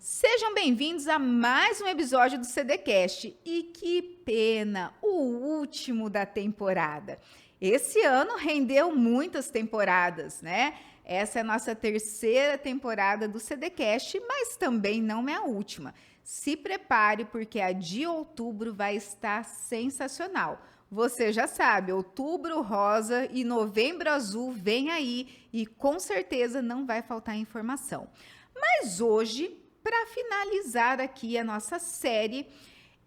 Sejam bem-vindos a mais um episódio do CDcast. E que pena, o último da temporada. Esse ano rendeu muitas temporadas, né? Essa é a nossa terceira temporada do CDcast, mas também não é a última. Se prepare, porque a de outubro vai estar sensacional. Você já sabe, outubro rosa e novembro azul vem aí e com certeza não vai faltar informação. Mas hoje, para finalizar aqui a nossa série,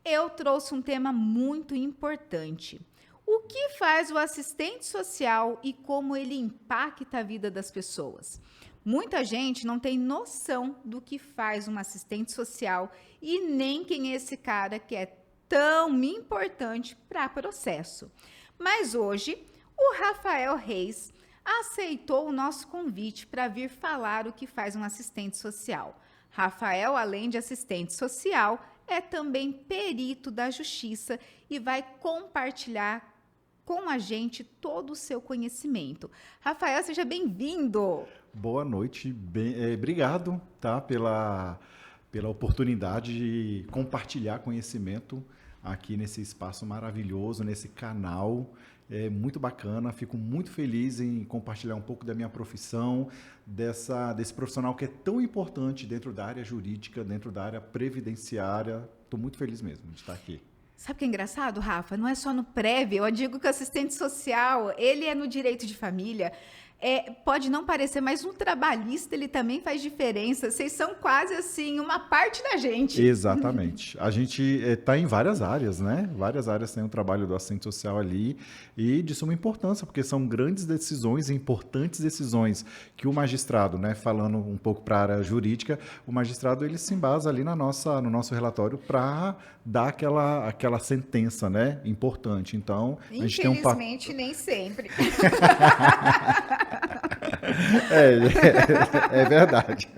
eu trouxe um tema muito importante. O que faz o assistente social e como ele impacta a vida das pessoas? Muita gente não tem noção do que faz um assistente social e nem quem é esse cara que é tão importante para o processo. Mas hoje, o Rafael Reis aceitou o nosso convite para vir falar o que faz um assistente social. Rafael, além de assistente social, é também perito da justiça e vai compartilhar com a gente todo o seu conhecimento. Rafael, seja bem-vindo! Boa noite, obrigado, tá, pela oportunidade de compartilhar conhecimento aqui nesse espaço maravilhoso, nesse canal. É muito bacana, fico muito feliz em compartilhar um pouco da minha profissão, desse profissional que é tão importante dentro da área jurídica, dentro da área previdenciária. Estou muito feliz mesmo de estar aqui. Sabe o que é engraçado, Rafa? Não é só no prévio, eu digo que o assistente social, ele é no direito de família. Pode não parecer, mas no trabalhista ele também faz diferença. Vocês são quase assim, uma parte da gente. Exatamente. A gente está em várias áreas, né? Várias áreas tem o trabalho do assistente social ali e de suma importância, porque são grandes decisões, importantes decisões que o magistrado, né? Falando um pouco para a área jurídica, o magistrado ele se embasa ali no nosso relatório para dar aquela sentença, né? Importante. Então, a gente tem Infelizmente, nem sempre. É verdade.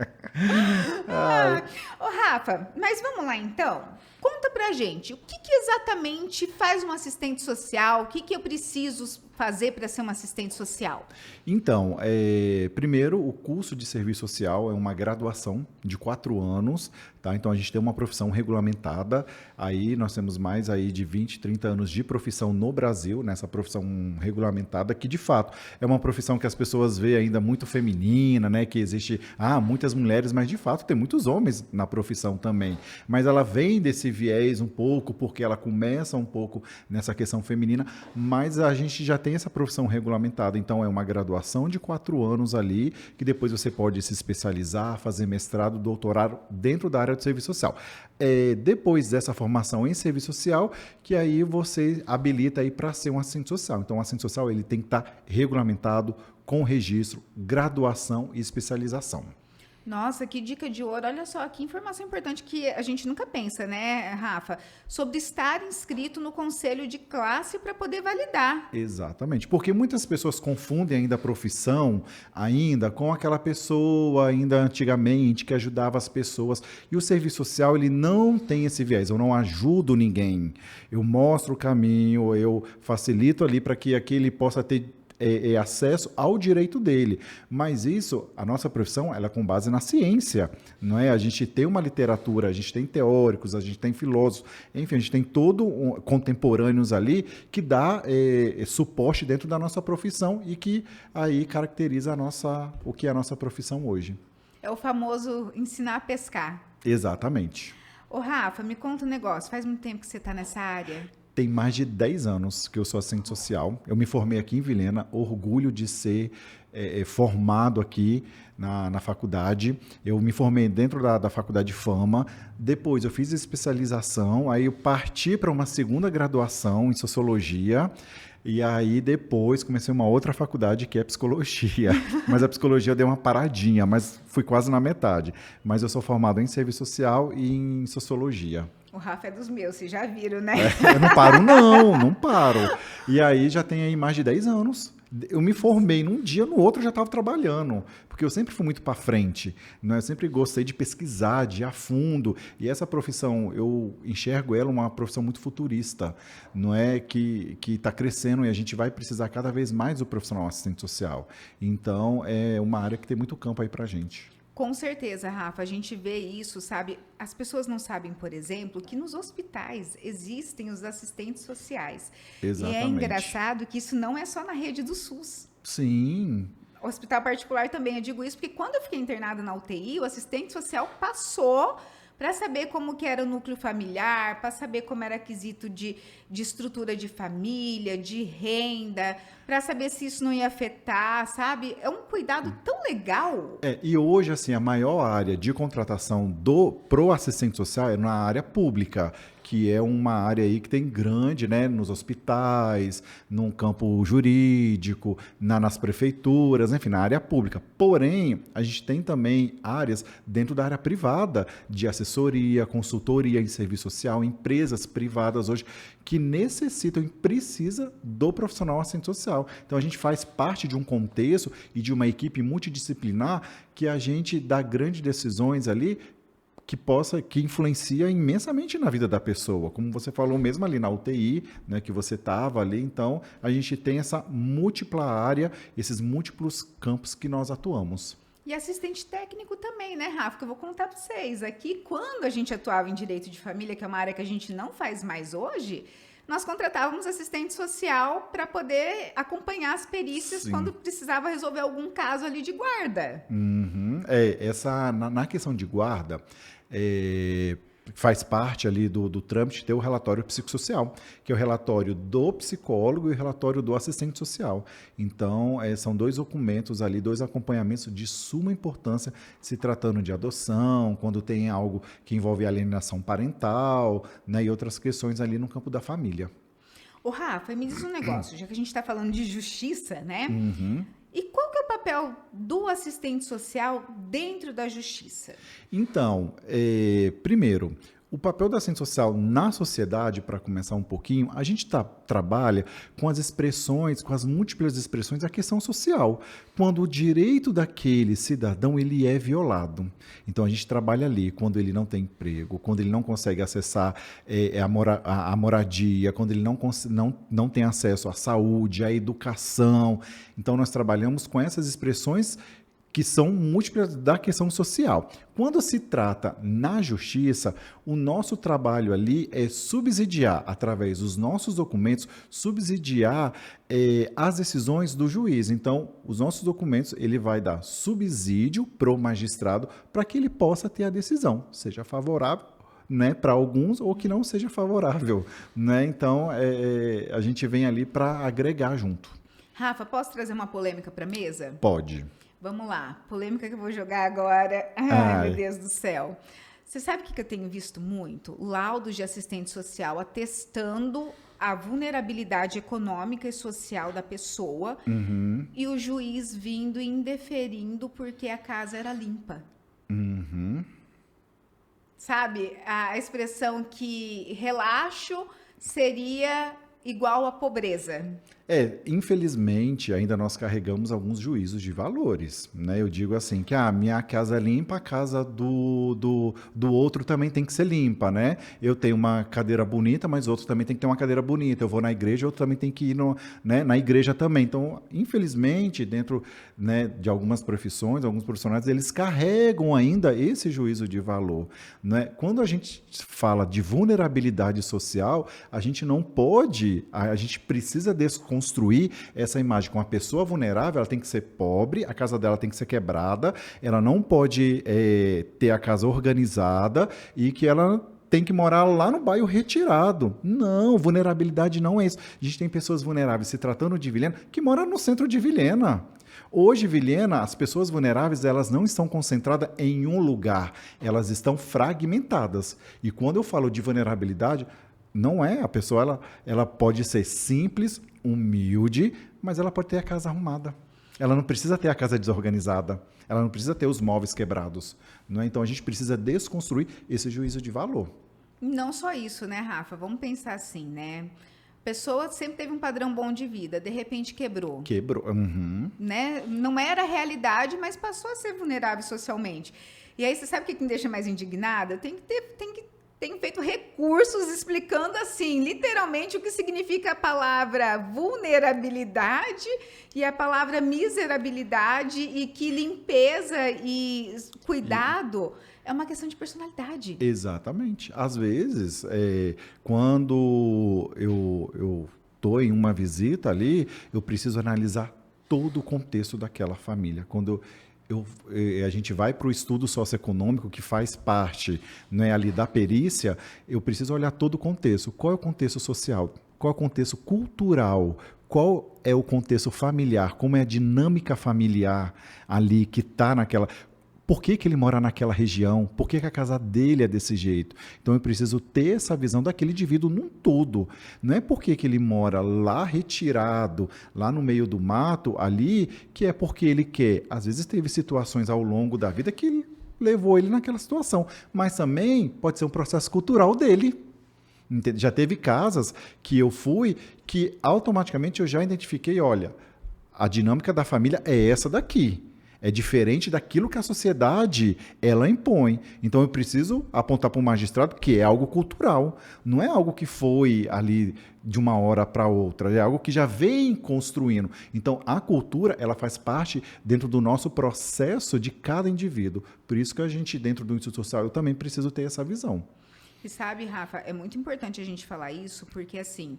Ô, Rafa, mas vamos lá então. Conta pra gente, o que exatamente faz um assistente social? O que eu preciso fazer para ser um assistente social? Então, primeiro, o curso de serviço social é uma graduação de 4 anos, tá? Então, a gente tem uma profissão regulamentada, aí nós temos mais aí de 20, 30 anos de profissão no Brasil, nessa profissão regulamentada, que de fato é uma profissão que as pessoas veem ainda muito feminina, né? Que existe, muitas mulheres, mas de fato tem muitos homens na profissão também. Mas ela vem desse viés um pouco, porque ela começa um pouco nessa questão feminina, mas a gente já tem essa profissão regulamentada, então é uma graduação de 4 anos ali, que depois você pode se especializar, fazer mestrado, doutorado dentro da área de serviço social. Depois dessa formação em serviço social, que aí você habilita aí para ser um assistente social. Então, o assistente social ele tem que estar regulamentado, com registro, graduação e especialização. Nossa, que dica de ouro. Olha só, que informação importante que a gente nunca pensa, né, Rafa? Sobre estar inscrito no conselho de classe para poder validar. Exatamente, porque muitas pessoas confundem ainda a profissão ainda com aquela pessoa ainda antigamente que ajudava as pessoas. E o serviço social, ele não tem esse viés. Eu não ajudo ninguém. Eu mostro o caminho, eu facilito ali para que aquele possa ter acesso ao direito dele. Mas isso, a nossa profissão, ela é com base na ciência, não é? A gente tem uma literatura, a gente tem teóricos, a gente tem filósofos, enfim, a gente tem contemporâneos ali que dá suporte dentro da nossa profissão e que aí caracteriza o que é a nossa profissão hoje. É o famoso ensinar a pescar. Exatamente. Ô, Rafa, me conta um negócio. Faz muito tempo que você está nessa área? Tem mais de 10 anos que eu sou assistente social. Eu me formei aqui em Vilhena, orgulho de ser formado aqui na faculdade. Eu me formei dentro da Faculdade Fama. Depois eu fiz especialização, aí eu parti para uma segunda graduação em Sociologia. E aí depois comecei uma outra faculdade que é Psicologia. Mas a Psicologia deu uma paradinha, mas fui quase na metade. Mas eu sou formado em Serviço Social e em Sociologia. O Rafa é dos meus, vocês já viram, né? Eu não paro não paro. E aí já tem aí mais de 10 anos. Eu me formei num dia, no outro eu já estava trabalhando, porque eu sempre fui muito para frente, né? Eu sempre gostei de pesquisar, de ir a fundo, e essa profissão, eu enxergo ela uma profissão muito futurista, não é que está crescendo e a gente vai precisar cada vez mais do profissional assistente social. Então, é uma área que tem muito campo aí para a gente. Com certeza, Rafa, a gente vê isso, sabe? As pessoas não sabem, por exemplo, que nos hospitais existem os assistentes sociais. E é Exatamente. engraçado que isso não é só na rede do SUS. Sim. Hospital particular também, eu digo isso porque quando eu fiquei internada na UTI, o assistente social passou para saber como que era o núcleo familiar, para saber como era quesito de estrutura de família, de renda, para saber se isso não ia afetar, sabe? É um cuidado tão legal. E hoje, assim, a maior área de contratação pro assistente social é na área pública, que é uma área aí que tem grande, né, nos hospitais, no campo jurídico, nas prefeituras, enfim, na área pública. Porém, a gente tem também áreas dentro da área privada de assessoria, consultoria em serviço social, empresas privadas hoje que necessitam e precisa do profissional assistente social. Então a gente faz parte de um contexto e de uma equipe multidisciplinar que a gente dá grandes decisões ali que influencia imensamente na vida da pessoa, como você falou mesmo ali na UTI, né, que você estava ali, então a gente tem essa múltipla área, esses múltiplos campos que nós atuamos. E assistente técnico também, né, Rafa? Que eu vou contar para vocês. Aqui, quando a gente atuava em direito de família, que é uma área que a gente não faz mais hoje, nós contratávamos assistente social para poder acompanhar as perícias Sim. quando precisava resolver algum caso ali de guarda. Uhum. Na questão de guarda, é, faz parte ali do trâmite ter o relatório psicossocial, que é o relatório do psicólogo e o relatório do assistente social. Então, são dois documentos ali, dois acompanhamentos de suma importância, se tratando de adoção, quando tem algo que envolve alienação parental, né, e outras questões ali no campo da família. Ô, Rafa, me diz um negócio, já que a gente está falando de justiça, né? Uhum. E qual que é o papel do assistente social dentro da justiça? Então, primeiro, o papel da assistente social na sociedade, para começar um pouquinho, a gente trabalha com as expressões, com as múltiplas expressões da questão social, quando o direito daquele cidadão ele é violado. Então, a gente trabalha ali quando ele não tem emprego, quando ele não consegue acessar a moradia, quando ele não tem acesso à saúde, à educação. Então, nós trabalhamos com essas expressões que são múltiplas da questão social. Quando se trata na justiça, o nosso trabalho ali é subsidiar, através dos nossos documentos, subsidiar as decisões do juiz. Então, os nossos documentos, ele vai dar subsídio para o magistrado para que ele possa ter a decisão, seja favorável, né, para alguns ou que não seja favorável, né? Então, a gente vem ali para agregar junto. Rafa, posso trazer uma polêmica para a mesa? Pode. Vamos lá, polêmica que eu vou jogar agora. Ai, meu Ai. Deus do céu. Você sabe o que eu tenho visto muito? Laudos de assistente social atestando a vulnerabilidade econômica e social da pessoa Uhum. e o juiz vindo e indeferindo porque a casa era limpa. Uhum. Sabe? A expressão que relaxo seria igual a pobreza. Infelizmente, ainda nós carregamos alguns juízos de valores, né? Eu digo assim, que a minha casa é limpa, a casa do outro também tem que ser limpa, né? Eu tenho uma cadeira bonita, mas outro também tem que ter uma cadeira bonita. Eu vou na igreja, outro também tem que ir na igreja também. Então, infelizmente, dentro, né, de algumas profissões, alguns profissionais, eles carregam ainda esse juízo de valor, né? Quando a gente fala de vulnerabilidade social, a gente não pode, a gente precisa desconstruir essa imagem com uma pessoa vulnerável, ela tem que ser pobre, a casa dela tem que ser quebrada, ela não pode ter a casa organizada e que ela tem que morar lá no bairro retirado. Não, vulnerabilidade não é isso. A gente tem pessoas vulneráveis, se tratando de Vilhena, que moram no centro de Vilhena. Hoje, Vilhena, as pessoas vulneráveis, elas não estão concentradas em um lugar, elas estão fragmentadas. E quando eu falo de vulnerabilidade, não é a pessoa, ela pode ser simples, humilde, mas ela pode ter a casa arrumada. Ela não precisa ter a casa desorganizada. Ela não precisa ter os móveis quebrados. Não é? Então, a gente precisa desconstruir esse juízo de valor. Não só isso, né, Rafa? Vamos pensar assim, né? A pessoa sempre teve um padrão bom de vida, de repente quebrou. Quebrou. Uhum. Né? Não era a realidade, mas passou a ser vulnerável socialmente. E aí, você sabe o que me deixa mais indignada? Tem que tenho feito recursos explicando assim, literalmente o que significa a palavra vulnerabilidade e a palavra miserabilidade, e que limpeza e cuidado é uma questão de personalidade. Exatamente. Às vezes, quando eu estou em uma visita ali, eu preciso analisar todo o contexto daquela família. Quando a gente vai para o estudo socioeconômico, que faz parte, né, ali da perícia, eu preciso olhar todo o contexto. Qual é o contexto social? Qual é o contexto cultural? Qual é o contexto familiar? Como é a dinâmica familiar ali que está naquela... Por que ele mora naquela região? Por que a casa dele é desse jeito? Então eu preciso ter essa visão daquele indivíduo num todo. Não é porque ele mora lá retirado, lá no meio do mato, ali, que é porque ele quer. Às vezes teve situações ao longo da vida que levou ele naquela situação. Mas também pode ser um processo cultural dele. Já teve casas que eu fui que automaticamente eu já identifiquei, olha, a dinâmica da família é essa daqui. É diferente daquilo que a sociedade ela impõe. Então eu preciso apontar para o magistrado que é algo cultural. Não é algo que foi ali de uma hora para outra. É algo que já vem construindo. Então a cultura ela faz parte dentro do nosso processo de cada indivíduo. Por isso que a gente, dentro do Instituto Social, eu também preciso ter essa visão. E sabe, Rafa, é muito importante a gente falar isso, porque assim...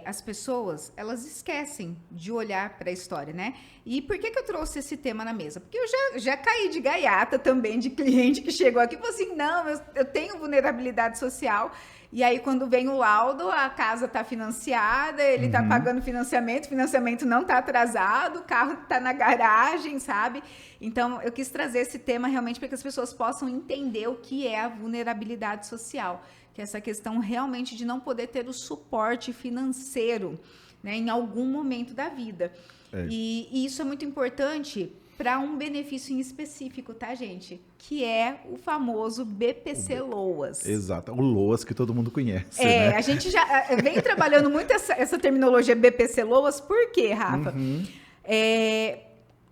as pessoas, elas esquecem de olhar para a história, né? E por que eu trouxe esse tema na mesa? Porque eu já caí de gaiata também de cliente que chegou aqui e falou assim, não, eu tenho vulnerabilidade social. E aí, quando vem o laudo, a casa está financiada, ele está pagando financiamento, o financiamento não está atrasado, o carro está na garagem, sabe? Então, eu quis trazer esse tema realmente para que as pessoas possam entender o que é a vulnerabilidade social, que é essa questão realmente de não poder ter o suporte financeiro, né, em algum momento da vida. E isso é muito importante para um benefício em específico, tá, gente? Que é o famoso BPC Loas. Exato, o Loas que todo mundo conhece, né? A gente já vem trabalhando muito essa terminologia BPC Loas, por quê, Rafa?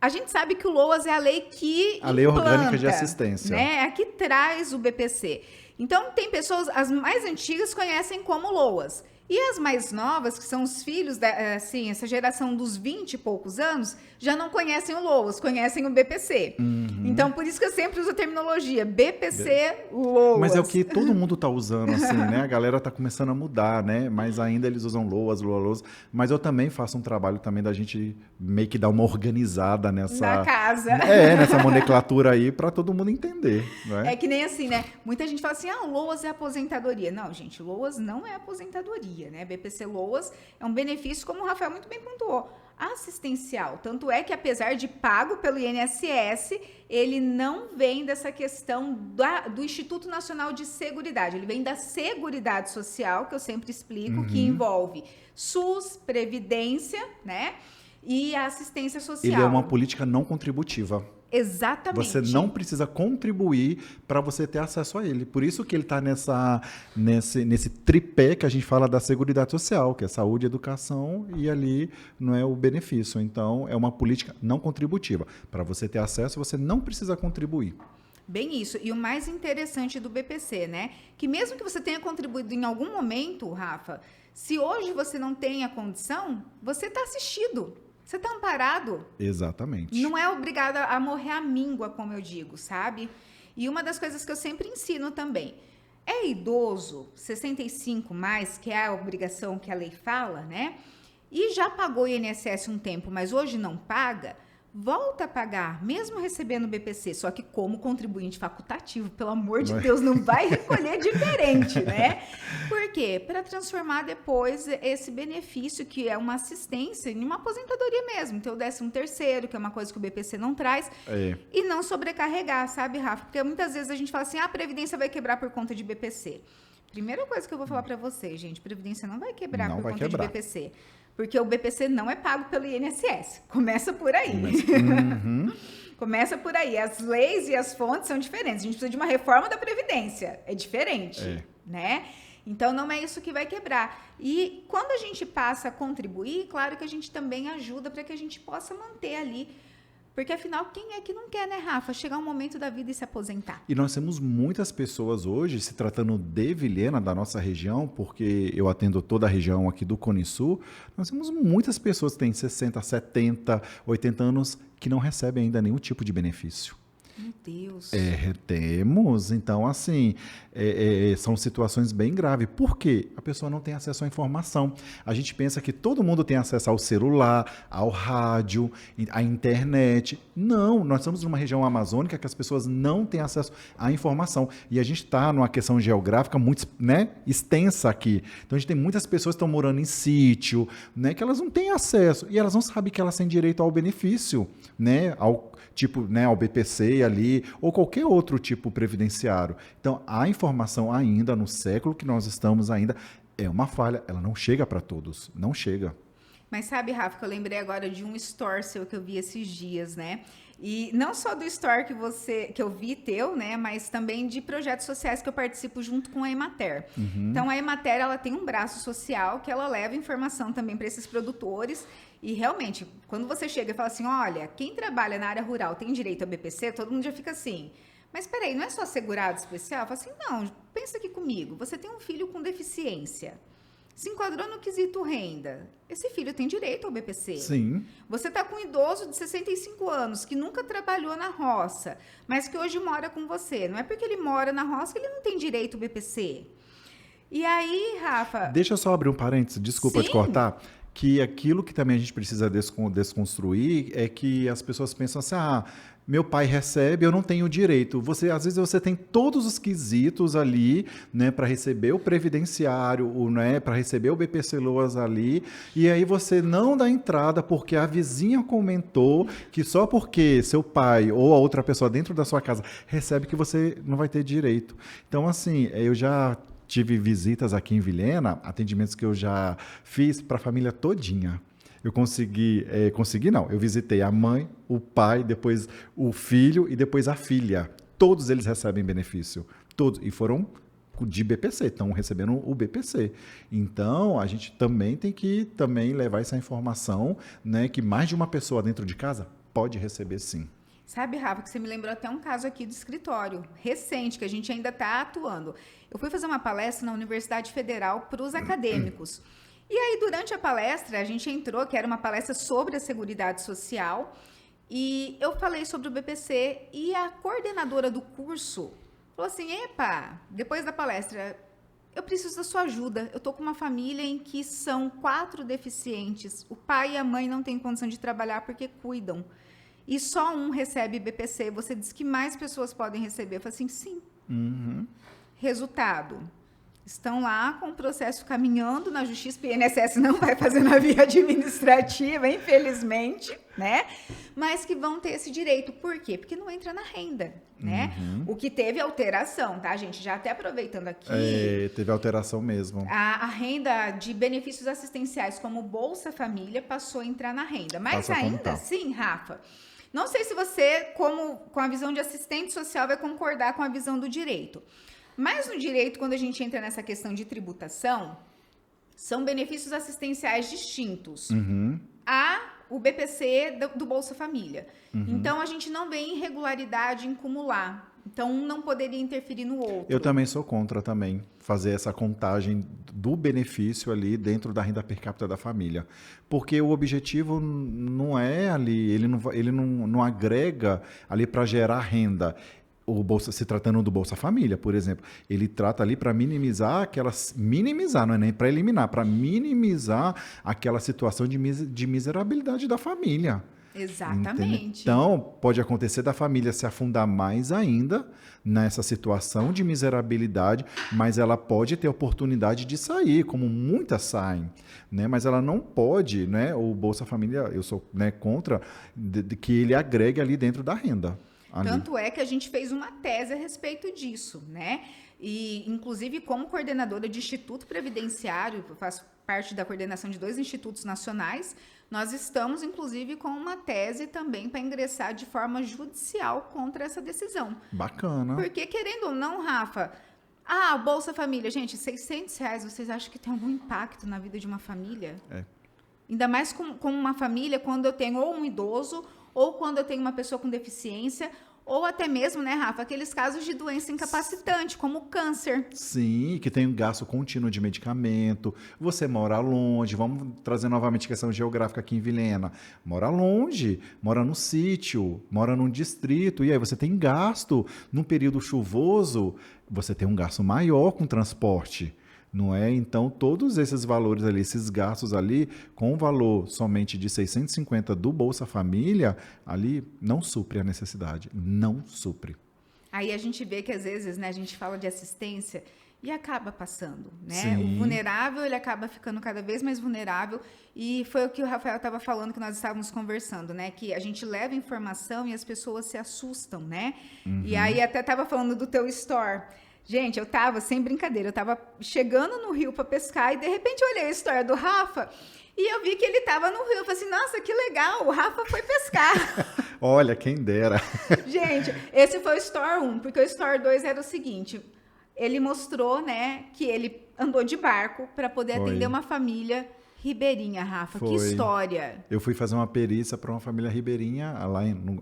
A gente sabe que o Loas é a lei que a Lei Orgânica de Assistência, né? É a que traz o BPC. Então, tem pessoas, as mais antigas conhecem como Loas. E as mais novas, que são os filhos, assim, essa geração dos 20 e poucos anos, já não conhecem o Loas, conhecem o BPC. Então, por isso que eu sempre uso a terminologia BPC Loas. Mas é o que todo mundo está usando, assim, né? A galera está começando a mudar, né? Mas ainda eles usam Loas, Loas. Mas eu também faço um trabalho também da gente meio que dar uma organizada nessa... Na casa. Nessa nomenclatura aí, para todo mundo entender, né? É que nem assim, né? Muita gente fala assim, o Loas é aposentadoria. Não, gente, Loas não é aposentadoria. Né? BPC Loas é um benefício, como o Rafael muito bem pontuou, assistencial. Tanto é que, apesar de pago pelo INSS, ele não vem dessa questão do Instituto Nacional de Seguridade. Ele vem da Seguridade Social, que eu sempre explico, que envolve SUS, Previdência, né? E a assistência social. Ele é uma política não contributiva. Exatamente. Você não precisa contribuir para você ter acesso a ele. Por isso que ele está nesse tripé que a gente fala da Seguridade Social, que é saúde, educação e ali não é o benefício. Então, é uma política não contributiva. Para você ter acesso, você não precisa contribuir. Bem isso. E o mais interessante do BPC, né? Que mesmo que você tenha contribuído em algum momento, Rafa, se hoje você não tem a condição, você está assistido. Você está amparado. Exatamente. Não é obrigada a morrer à míngua, como eu digo, sabe? E uma das coisas que eu sempre ensino também. É idoso, 65 mais, que é a obrigação que a lei fala, né? E já pagou INSS um tempo, mas hoje não paga, volta a pagar, mesmo recebendo o BPC, só que como contribuinte facultativo, pelo amor de Deus, não vai recolher diferente, né? Por quê? Para transformar depois esse benefício, que é uma assistência, em uma aposentadoria mesmo, ter o 13º, que é uma coisa que o BPC não traz, e não sobrecarregar, sabe, Rafa? Porque muitas vezes a gente fala assim, a Previdência vai quebrar por conta de BPC. Primeira coisa que eu vou falar para vocês, gente, Previdência não vai quebrar por conta de BPC. Porque o BPC não é pago pelo INSS. Começa por aí. Começa por aí. As leis e as fontes são diferentes. A gente precisa de uma reforma da Previdência. É diferente, né? Então, não é isso que vai quebrar. E quando a gente passa a contribuir, claro que a gente também ajuda para que a gente possa manter ali. Porque, afinal, quem é que não quer, né, Rafa? Chegar um momento da vida e se aposentar. E nós temos muitas pessoas hoje, se tratando de Vilhena, da nossa região, porque eu atendo toda a região aqui do Cone Sul, nós temos muitas pessoas que têm 60, 70, 80 anos que não recebem ainda nenhum tipo de benefício. Meu Deus. Temos, então, assim, são situações bem graves. Por quê? A pessoa não tem acesso à informação. A gente pensa que todo mundo tem acesso ao celular, ao rádio, à internet. Não, nós estamos numa região amazônica que as pessoas não têm acesso à informação. E a gente está numa questão geográfica muito, né, extensa aqui. Então, a gente tem muitas pessoas que estão morando em sítio, né, que elas não têm acesso. E elas não sabem que elas têm direito ao benefício, né, ao BPC ali, ou qualquer outro tipo previdenciário. Então, a informação ainda, no século que nós estamos ainda, é uma falha, ela não chega para todos, não chega. Mas sabe, Rafa, que eu lembrei agora de um story seu que eu vi esses dias, né? E não só do story que eu vi teu, né? Mas também de projetos sociais que eu participo junto com a Emater. Então, a Emater, ela tem um braço social que ela leva informação também para esses produtores. E realmente, quando você chega e fala assim, olha, quem trabalha na área rural tem direito ao BPC, todo mundo já fica assim, mas peraí, não é só segurado especial? Eu falo assim, não, pensa aqui comigo, você tem um filho com deficiência, se enquadrou no quesito renda, esse filho tem direito ao BPC. Sim. Você está com um idoso de 65 anos que nunca trabalhou na roça, mas que hoje mora com você. Não é porque ele mora na roça que ele não tem direito ao BPC. E aí, Rafa... Deixa eu só abrir um parênteses, desculpa te cortar. Que aquilo que também a gente precisa desconstruir é que as pessoas pensam assim, meu pai recebe, eu não tenho direito. Às vezes você tem todos os quesitos ali, né, para receber o previdenciário, né, para receber o BPC Loas ali, e aí você não dá entrada porque a vizinha comentou que só porque seu pai ou a outra pessoa dentro da sua casa recebe que você não vai ter direito. Então, assim, eu já tive visitas aqui em Vilhena, atendimentos que eu já fiz para a família todinha. Eu eu visitei a mãe, o pai, depois o filho e depois a filha. Todos eles recebem benefício, todos, e foram de BPC, estão recebendo o BPC. Então, a gente também tem que levar essa informação, né, que mais de uma pessoa dentro de casa pode receber sim. Sabe, Rafa, que você me lembrou até um caso aqui do escritório, recente, que a gente ainda está atuando. Eu fui fazer uma palestra na Universidade Federal para os acadêmicos. E aí, durante a palestra, a gente entrou, que era uma palestra sobre a Seguridade Social, e eu falei sobre o BPC, e a coordenadora do curso falou assim, epa, depois da palestra, eu preciso da sua ajuda. Eu estou com uma família em que são 4 deficientes. O pai e a mãe não têm condição de trabalhar porque cuidam. E só um recebe BPC. Você disse que mais pessoas podem receber. Eu falei assim, sim. Resultado. Estão lá com o processo caminhando na justiça. O INSS não vai fazer na via administrativa, infelizmente, né? Mas que vão ter esse direito. Por quê? Porque não entra na renda, né? O que teve alteração, tá, gente? Já até aproveitando aqui. Teve alteração mesmo. A renda de benefícios assistenciais como Bolsa Família passou a entrar na renda. Mas ainda assim, Rafa... Não sei se você, com a visão de assistente social, vai concordar com a visão do direito. Mas no direito, quando a gente entra nessa questão de tributação, são benefícios assistenciais distintos o BPC do Bolsa Família. Então, a gente não vê irregularidade em cumular. Então, um não poderia interferir no outro. Eu também sou contra também fazer essa contagem do benefício ali dentro da renda per capita da família. Porque o objetivo não é ali, ele não agrega ali para gerar renda. Se tratando do Bolsa Família, por exemplo, ele trata ali para minimizar, não é nem para eliminar, para minimizar aquela situação de miserabilidade da família. Exatamente. Entende? Então, pode acontecer da família se afundar mais ainda nessa situação de miserabilidade, mas ela pode ter oportunidade de sair, como muitas saem, né? Mas ela não pode, né? O Bolsa Família, eu sou, né, contra que ele agregue ali dentro da renda. Tanto é que a gente fez uma tese a respeito disso, né? E, inclusive, como coordenadora de Instituto Previdenciário, eu faço parte da coordenação de 2 institutos nacionais, nós estamos, inclusive, com uma tese também para ingressar de forma judicial contra essa decisão. Bacana. Porque, querendo ou não, Rafa, Bolsa Família, gente, R$600, vocês acham que tem algum impacto na vida de uma família? Ainda mais com uma família, quando eu tenho ou um idoso ou quando eu tenho uma pessoa com deficiência, ou até mesmo, né, Rafa, aqueles casos de doença incapacitante, como o câncer. Sim, que tem um gasto contínuo de medicamento. Você mora longe, vamos trazer novamente a questão geográfica aqui em Vilhena. Mora longe, mora no sítio, mora num distrito, e aí você tem gasto. Num período chuvoso, você tem um gasto maior com transporte. Não é? Então, todos esses valores ali, esses gastos ali, com o valor somente de 650 do Bolsa Família, ali não supre a necessidade, não supre. Aí a gente vê que às vezes, né, a gente fala de assistência e acaba passando, né? Sim. O vulnerável, ele acaba ficando cada vez mais vulnerável, e foi o que o Rafael estava falando, que nós estávamos conversando, né? Que a gente leva informação e as pessoas se assustam, né? E aí até estava falando do teu store. Gente, eu tava, sem brincadeira, eu tava chegando no rio para pescar e de repente eu olhei a história do Rafa e eu vi que ele tava no rio. Eu falei assim, nossa, que legal, o Rafa foi pescar. Olha, quem dera. Gente, esse foi o Store 1, porque o Store 2 era o seguinte, ele mostrou, né, que ele andou de barco para poder Foi. atender uma família ribeirinha, Rafa. Que Foi. história. Eu fui fazer uma perícia para uma família ribeirinha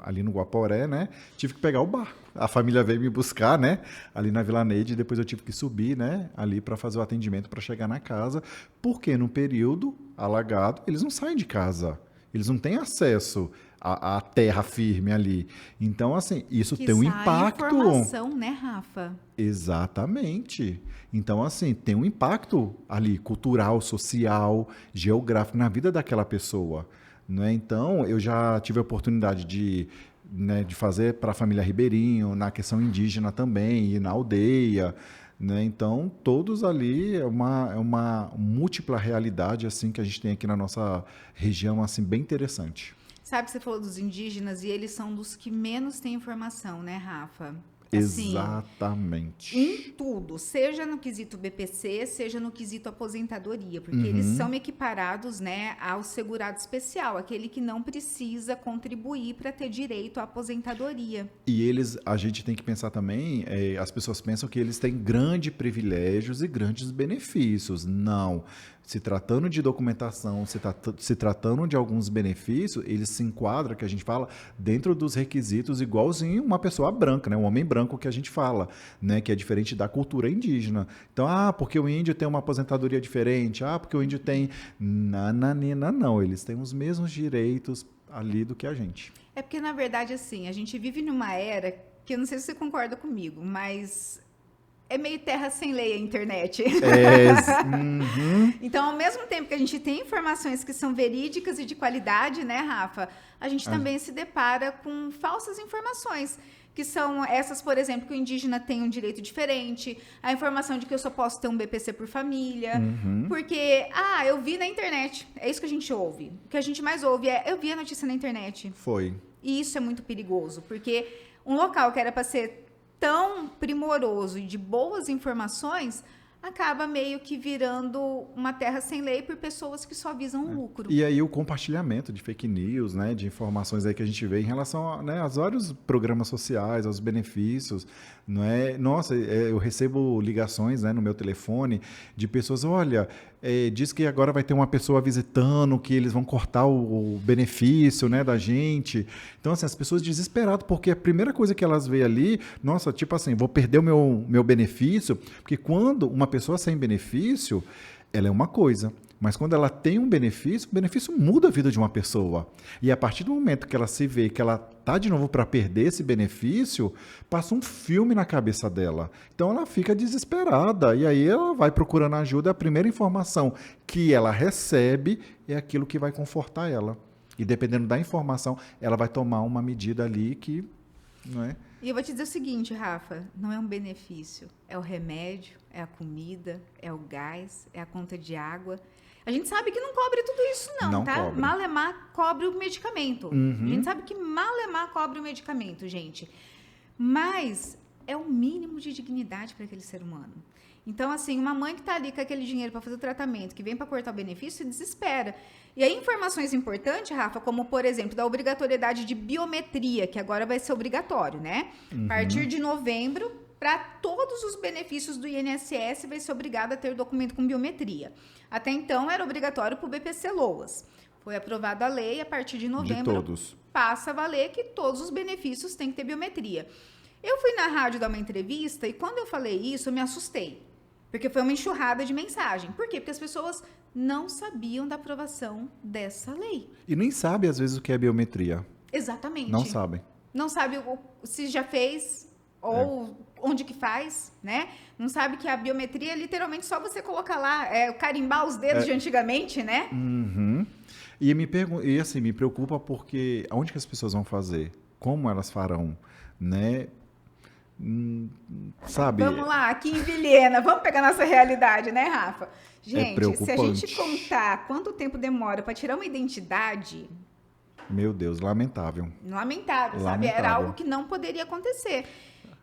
ali no Guaporé, né? Tive que pegar o barco. A família veio me buscar, né? Ali na Vila Neide, e depois eu tive que subir, né? Ali para fazer o atendimento para chegar na casa, porque no período alagado eles não saem de casa. Eles não têm acesso à terra firme ali. Então, assim, isso tem um impacto. Informação, né, Rafa? Exatamente. Então, assim, tem um impacto ali cultural, social, geográfico na vida daquela pessoa, né? Então, eu já tive a oportunidade de, né, de fazer para a família Ribeirinho, na questão indígena também, e na aldeia, né? Então, todos ali é uma múltipla realidade assim que a gente tem aqui na nossa região, assim, bem interessante. Sabe, você falou dos indígenas e eles são dos que menos têm informação, né, Rafa? Assim, Exatamente. em tudo, seja no quesito BPC, seja no quesito aposentadoria, porque eles são equiparados, né, ao segurado especial, aquele que não precisa contribuir para ter direito à aposentadoria. E eles, a gente tem que pensar também, as pessoas pensam que eles têm grandes privilégios e grandes benefícios. Não. Se tratando de documentação, se tratando de alguns benefícios, eles se enquadram, que a gente fala, dentro dos requisitos igualzinho uma pessoa branca, né? Um homem branco que a gente fala, né? Que é diferente da cultura indígena. Então, porque o índio tem uma aposentadoria diferente, porque o índio tem... Nananina, não, eles têm os mesmos direitos ali do que a gente. É porque, na verdade, assim, a gente vive numa era que eu não sei se você concorda comigo, mas é meio terra sem lei a internet. Então, ao mesmo tempo que a gente tem informações que são verídicas e de qualidade, né, Rafa? A gente também se depara com falsas informações, que são essas, por exemplo, que o indígena tem um direito diferente, a informação de que eu só posso ter um BPC por família, porque, eu vi na internet, é isso que a gente ouve. O que a gente mais ouve é, eu vi a notícia na internet. Foi. E isso é muito perigoso, porque um local que era para ser tão primoroso e de boas informações, acaba meio que virando uma terra sem lei por pessoas que só visam o lucro. E aí o compartilhamento de fake news, né, de informações aí que a gente vê em relação né, aos vários programas sociais, aos benefícios, não é? Nossa, eu recebo ligações, né, no meu telefone de pessoas, olha, diz que agora vai ter uma pessoa visitando, que eles vão cortar o benefício, né, da gente. Então, assim, as pessoas desesperadas, porque a primeira coisa que elas veem ali, nossa, tipo assim, vou perder o meu benefício, porque quando uma pessoa sem benefício, ela é uma coisa, mas quando ela tem um benefício, o benefício muda a vida de uma pessoa. E a partir do momento que ela se vê que ela tá de novo para perder esse benefício, passa um filme na cabeça dela. Então ela fica desesperada e aí ela vai procurando ajuda. A primeira informação que ela recebe é aquilo que vai confortar ela. E dependendo da informação, ela vai tomar uma medida ali que, não é? E eu vou te dizer o seguinte, Rafa, não é um benefício, é o remédio, é a comida, é o gás, é a conta de água. A gente sabe que não cobre tudo isso não tá? Cobre. Malemar cobre o medicamento. A gente sabe que Malemar cobre o medicamento, gente. Mas é o mínimo de dignidade para aquele ser humano. Então, assim, uma mãe que está ali com aquele dinheiro para fazer o tratamento, que vem para cortar o benefício, se desespera. E aí, informações importantes, Rafa, como, por exemplo, da obrigatoriedade de biometria, que agora vai ser obrigatório, né? A partir de novembro, para todos os benefícios do INSS, vai ser obrigado a ter documento com biometria. Até então, era obrigatório para o BPC Loas. Foi aprovada a lei a partir de novembro. De todos. passa a valer que todos os benefícios têm que ter biometria. Eu fui na rádio dar uma entrevista e quando eu falei isso, eu me assustei. Porque foi uma enxurrada de mensagem. Por quê? Porque as pessoas não sabiam da aprovação dessa lei. E nem sabe, às vezes, o que é biometria. Exatamente. Não sabem. Não sabe se já fez ou onde que faz, né? Não sabe que a biometria é literalmente só você colocar lá, carimbar os dedos de antigamente, né? Uhum. E assim, me preocupa porque aonde que as pessoas vão fazer? Como elas farão? Né? Sabe? Vamos lá, aqui em Vilhena, vamos pegar nossa realidade, né, Rafa? Gente, se a preocupante. gente contar quanto tempo demora para tirar uma identidade, Meu Deus, lamentável. lamentável, sabe? Era algo que não poderia acontecer.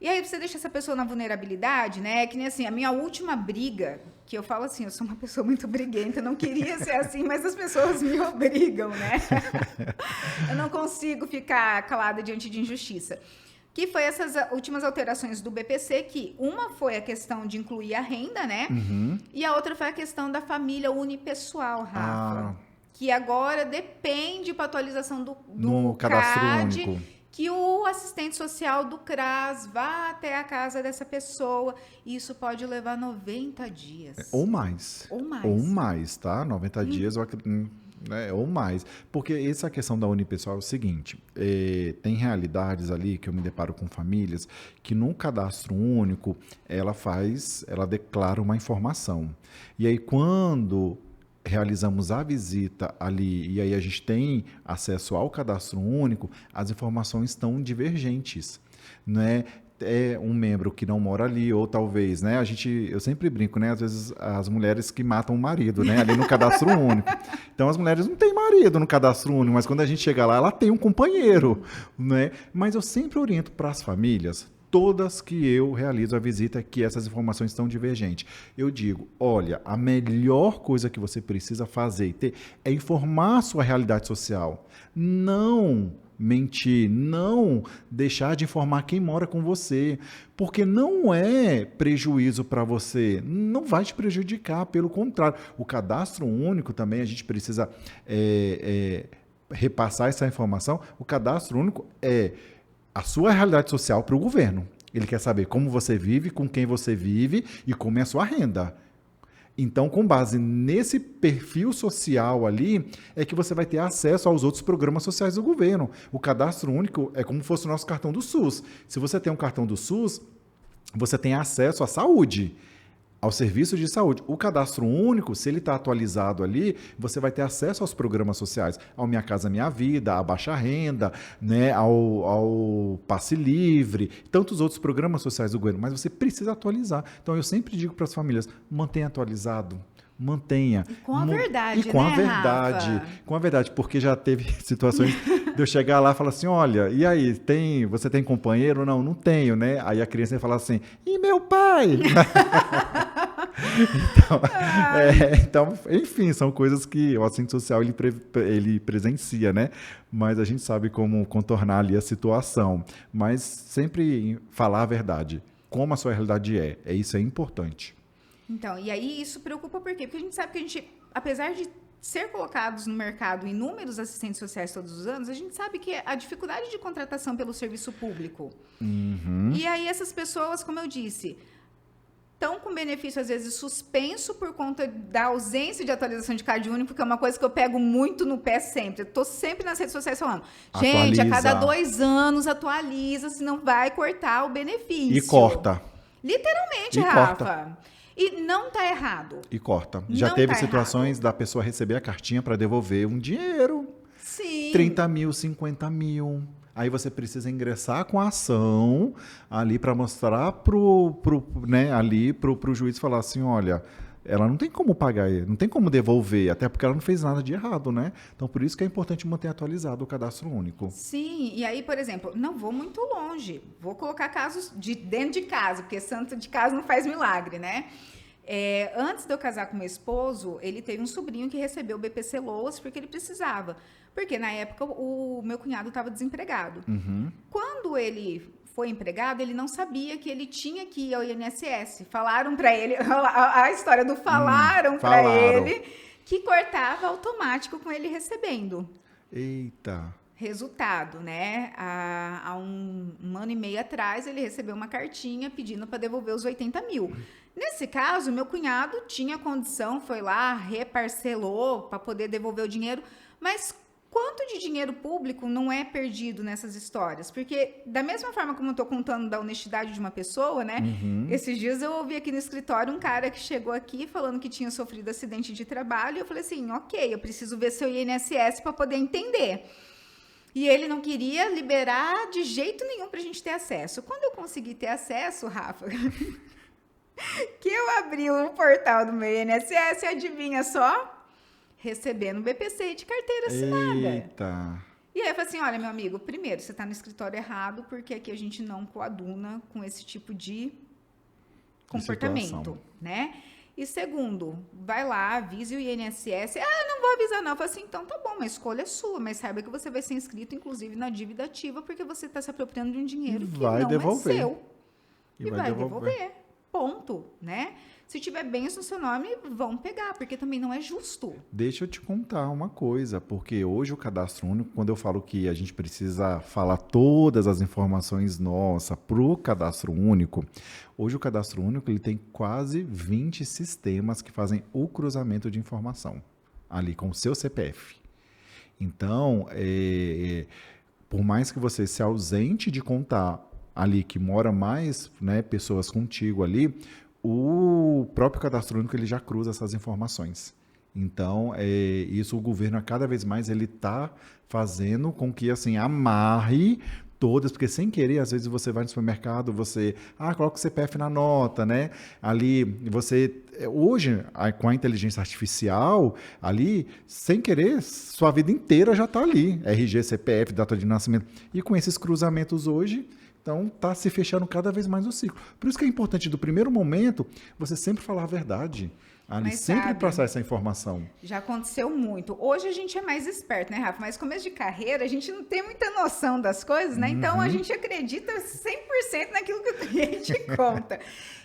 E aí você deixa essa pessoa na vulnerabilidade, né? Que nem assim, a minha última briga, que eu falo assim, eu sou uma pessoa muito briguenta, eu não queria ser assim, mas as pessoas me obrigam, né? Eu não consigo ficar calada diante de injustiça. Que foi essas últimas alterações do BPC, que uma foi a questão de incluir a renda, né? Uhum. E a outra foi a questão da família unipessoal, Rafa. Ah. Que agora depende para atualização do No cadastro CAD, único. que o assistente social do CRAS vá até a casa dessa pessoa. E isso pode levar 90 dias. Ou mais. Ou mais. Ou mais, tá? 90 dias, eu acredito, né? Ou mais. Porque essa questão da unipessoal é o seguinte, tem realidades ali que eu me deparo com famílias que no cadastro único, ela declara uma informação. E aí, quando realizamos a visita ali e aí a gente tem acesso ao cadastro único, as informações estão divergentes, né? É um membro que não mora ali, ou talvez, né? Eu sempre brinco, né? Às vezes as mulheres que matam o marido, né? Ali no cadastro único. Então as mulheres não têm marido no cadastro único, mas quando a gente chega lá, ela tem um companheiro, né? Mas eu sempre oriento para as famílias, todas que eu realizo a visita, que essas informações estão divergentes. Eu digo, olha, a melhor coisa que você precisa fazer e ter é informar a sua realidade social. Não mentir, não deixar de informar quem mora com você, porque não é prejuízo para você, não vai te prejudicar, pelo contrário. O cadastro único também, a gente precisa repassar essa informação. O cadastro único é a sua realidade social para o governo. Ele quer saber como você vive, com quem você vive e como é a sua renda. Então, com base nesse perfil social ali, é que você vai ter acesso aos outros programas sociais do governo. O cadastro único é como se fosse o nosso cartão do SUS. Se você tem um cartão do SUS, você tem acesso à saúde, ao serviço de saúde. O cadastro único, se ele está atualizado ali, você vai ter acesso aos programas sociais, ao Minha Casa Minha Vida, à Baixa Renda, né, ao Passe Livre, tantos outros programas sociais do governo, mas você precisa atualizar. Então, eu sempre digo para as famílias, mantenha atualizado. Mantenha. E com a verdade, e com a né, verdade, Rafa? com a verdade, porque já teve situações de eu chegar lá e falar assim, olha, e aí, você tem companheiro? Não, não tenho, né? Aí a criança ia falar assim, e meu pai? Então, enfim, são coisas que o assistente social ele presencia, né? Mas a gente sabe como contornar ali a situação. Mas sempre falar a verdade, como a sua realidade isso é importante. Então, e aí isso preocupa por quê? Porque a gente sabe que a gente, apesar de ser colocados no mercado inúmeros assistentes sociais todos os anos, a gente sabe que a dificuldade de contratação pelo serviço público. Uhum. E aí essas pessoas, como eu disse, estão com benefício às vezes suspenso por conta da ausência de atualização de CAD único, que é uma coisa que eu pego muito no pé sempre. Eu estou sempre nas redes sociais falando, gente, a cada 2 anos atualiza, senão vai cortar o benefício. E corta. Literalmente, E Rafa. corta. E não está errado. E corta. Já Não teve tá situações errado. da pessoa receber a cartinha para devolver um dinheiro. Sim. 30 mil, 50 mil. Aí você precisa ingressar com a ação ali para mostrar pro juiz falar assim, olha, ela não tem como pagar, não tem como devolver, até porque ela não fez nada de errado, né? Então, por isso que é importante manter atualizado o cadastro único. Sim, e aí, por exemplo, não vou muito longe, vou colocar casos de dentro de casa, porque santo de casa não faz milagre, né? Antes de eu casar com meu esposo, ele teve um sobrinho que recebeu o BPC Loas porque ele precisava. Porque na época o meu cunhado estava desempregado. Uhum. Quando ele foi empregado, ele não sabia que ele tinha que ir ao INSS. Falaram para ele, a história do falaram para ele, que cortava automático com ele recebendo. Eita. Resultado, né? Há um ano e meio atrás, ele recebeu uma cartinha pedindo para devolver os 80 mil. Nesse caso, meu cunhado tinha condição, foi lá, reparcelou para poder devolver o dinheiro, mas quanto de dinheiro público não é perdido nessas histórias? Porque, da mesma forma como eu estou contando da honestidade de uma pessoa, né? Esses dias eu ouvi aqui no escritório um cara que chegou aqui falando que tinha sofrido acidente de trabalho, e eu falei assim, ok, eu preciso ver seu INSS para poder entender. E ele não queria liberar de jeito nenhum para a gente ter acesso. Quando eu consegui ter acesso, Rafa, que eu abri o portal do meu INSS, adivinha só? Recebendo BPC de carteira assinada. Eita. E aí eu falei assim, olha, meu amigo, primeiro, você está no escritório errado, porque aqui a gente não coaduna com esse tipo de comportamento, né? E segundo, vai lá, avise o INSS. Ah, não vou avisar não. Eu falei assim, então tá bom, a escolha é sua, mas saiba que você vai ser inscrito, inclusive, na dívida ativa, porque você está se apropriando de um dinheiro que não devolver. É seu. E vai devolver. Ponto, né? Se tiver bens no seu nome, vão pegar, porque também não é justo. Deixa eu te contar uma coisa, porque hoje o cadastro único, quando eu falo que a gente precisa falar todas as informações nossas para o cadastro único, hoje o cadastro único ele tem quase 20 sistemas que fazem o cruzamento de informação ali com o seu CPF. Então, por mais que você se ausente de contar ali que mora mais, né, pessoas contigo ali, o próprio cadastro único ele já cruza essas informações. Então, isso o governo cada vez mais ele está fazendo com que assim amarre todas, porque sem querer, às vezes você vai no supermercado, você coloca o CPF na nota, né? Ali você hoje com a inteligência artificial ali, sem querer, sua vida inteira já está ali, RG, CPF, data de nascimento. E com esses cruzamentos hoje, então, está se fechando cada vez mais o ciclo. Por isso que é importante, do primeiro momento, você sempre falar a verdade. Ali, mas sempre sabe, passar essa informação. Já aconteceu muito. Hoje a gente é mais esperto, né, Rafa? Mas começo de carreira, a gente não tem muita noção das coisas, né? Então, a gente acredita 100% naquilo que o cliente conta.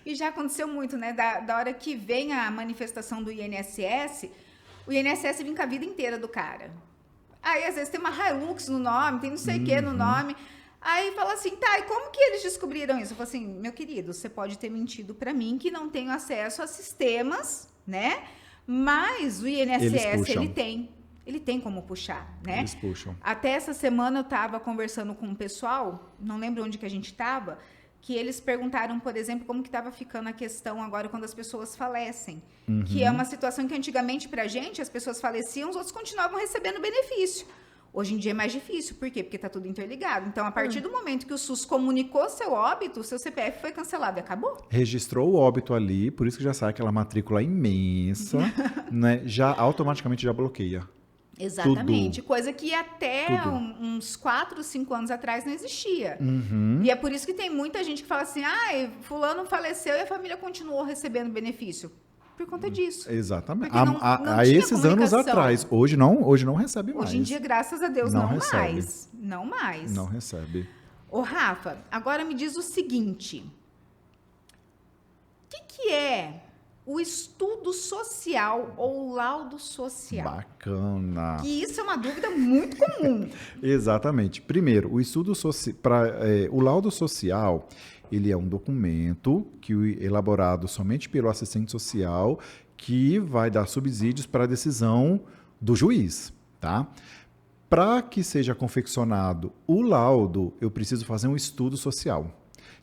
E já aconteceu muito, né? Da hora que vem a manifestação do INSS, o INSS vem com a vida inteira do cara. Aí, às vezes, tem uma Hilux no nome, tem não sei o que no nome. Aí fala assim, tá, e como que eles descobriram isso? Eu falo assim, meu querido, você pode ter mentido para mim que não tenho acesso a sistemas, né? Mas o INSS, ele tem como puxar, né? Eles puxam. Até essa semana eu estava conversando com um pessoal, não lembro onde que a gente estava, que eles perguntaram, por exemplo, como que estava ficando a questão agora quando as pessoas falecem. Que é uma situação que antigamente pra gente, as pessoas faleciam, os outros continuavam recebendo benefício. Hoje em dia é mais difícil. Por quê? Porque está tudo interligado. Então, a partir do momento que o SUS comunicou seu óbito, o seu CPF foi cancelado e acabou. Registrou o óbito ali, por isso que já sai aquela matrícula imensa, né? Já automaticamente já bloqueia. Exatamente. Tudo. Coisa que até uns 4, 5 anos atrás não existia. E é por isso que tem muita gente que fala assim, fulano faleceu e a família continuou recebendo benefício. Por conta disso. Exatamente. Não há esses anos atrás. Hoje não recebe mais. Hoje em dia, graças a Deus, não mais. Não mais. Não recebe. Ô, Rafa, agora me diz o seguinte. O que é o estudo social ou laudo social? Bacana. Que isso é uma dúvida muito comum. Exatamente. Primeiro, o estudo o laudo social, ele é um documento elaborado somente pelo assistente social que vai dar subsídios para a decisão do juiz, tá? Para que seja confeccionado o laudo, eu preciso fazer um estudo social.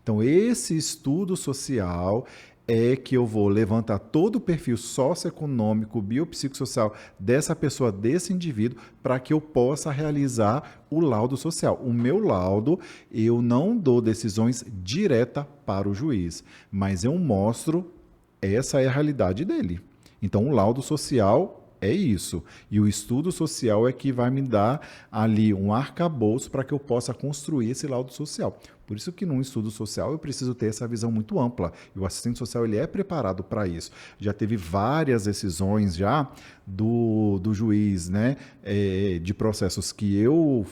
Então, esse estudo social é que eu vou levantar todo o perfil socioeconômico, biopsicossocial dessa pessoa, desse indivíduo, para que eu possa realizar o laudo social. O meu laudo, eu não dou decisões diretas para o juiz, mas eu mostro essa é a realidade dele. Então, o laudo social é isso. E o estudo social é que vai me dar ali um arcabouço para que eu possa construir esse laudo social. Por isso que num estudo social eu preciso ter essa visão muito ampla. E o assistente social ele é preparado para isso. Já teve várias decisões já do juiz, né, de processos que eu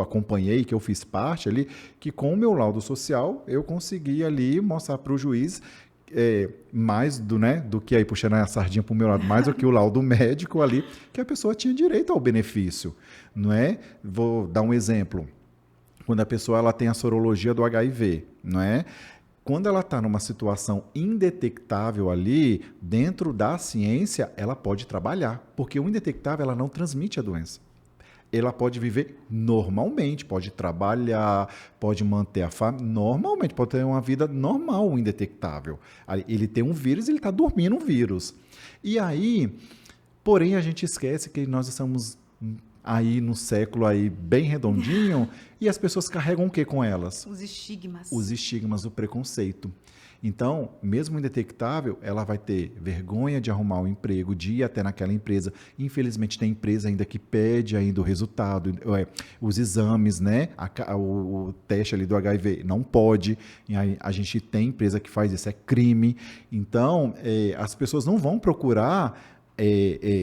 acompanhei, que eu fiz parte ali, que com o meu laudo social eu consegui ali mostrar para o juiz mais do que aí puxando a sardinha para o meu lado, mais do que o laudo médico ali, que a pessoa tinha direito ao benefício, não é? Vou dar um exemplo. Quando a pessoa ela tem a sorologia do HIV, não é? Quando ela está numa situação indetectável ali, dentro da ciência, ela pode trabalhar, porque o indetectável ela não transmite a doença. Ela pode viver normalmente, pode trabalhar, pode manter a família normalmente, pode ter uma vida normal, indetectável. Ele tem um vírus, ele está dormindo um vírus. E aí, porém, a gente esquece que nós estamos aí no século aí bem redondinho e as pessoas carregam o que com elas? Os estigmas. Os estigmas, o preconceito. Então, mesmo indetectável, ela vai ter vergonha de arrumar um emprego, de ir até naquela empresa. Infelizmente, tem empresa ainda que pede ainda o resultado, os exames, né? O teste ali do HIV não pode. E aí, a gente tem empresa que faz isso, é crime. Então, as pessoas não vão procurar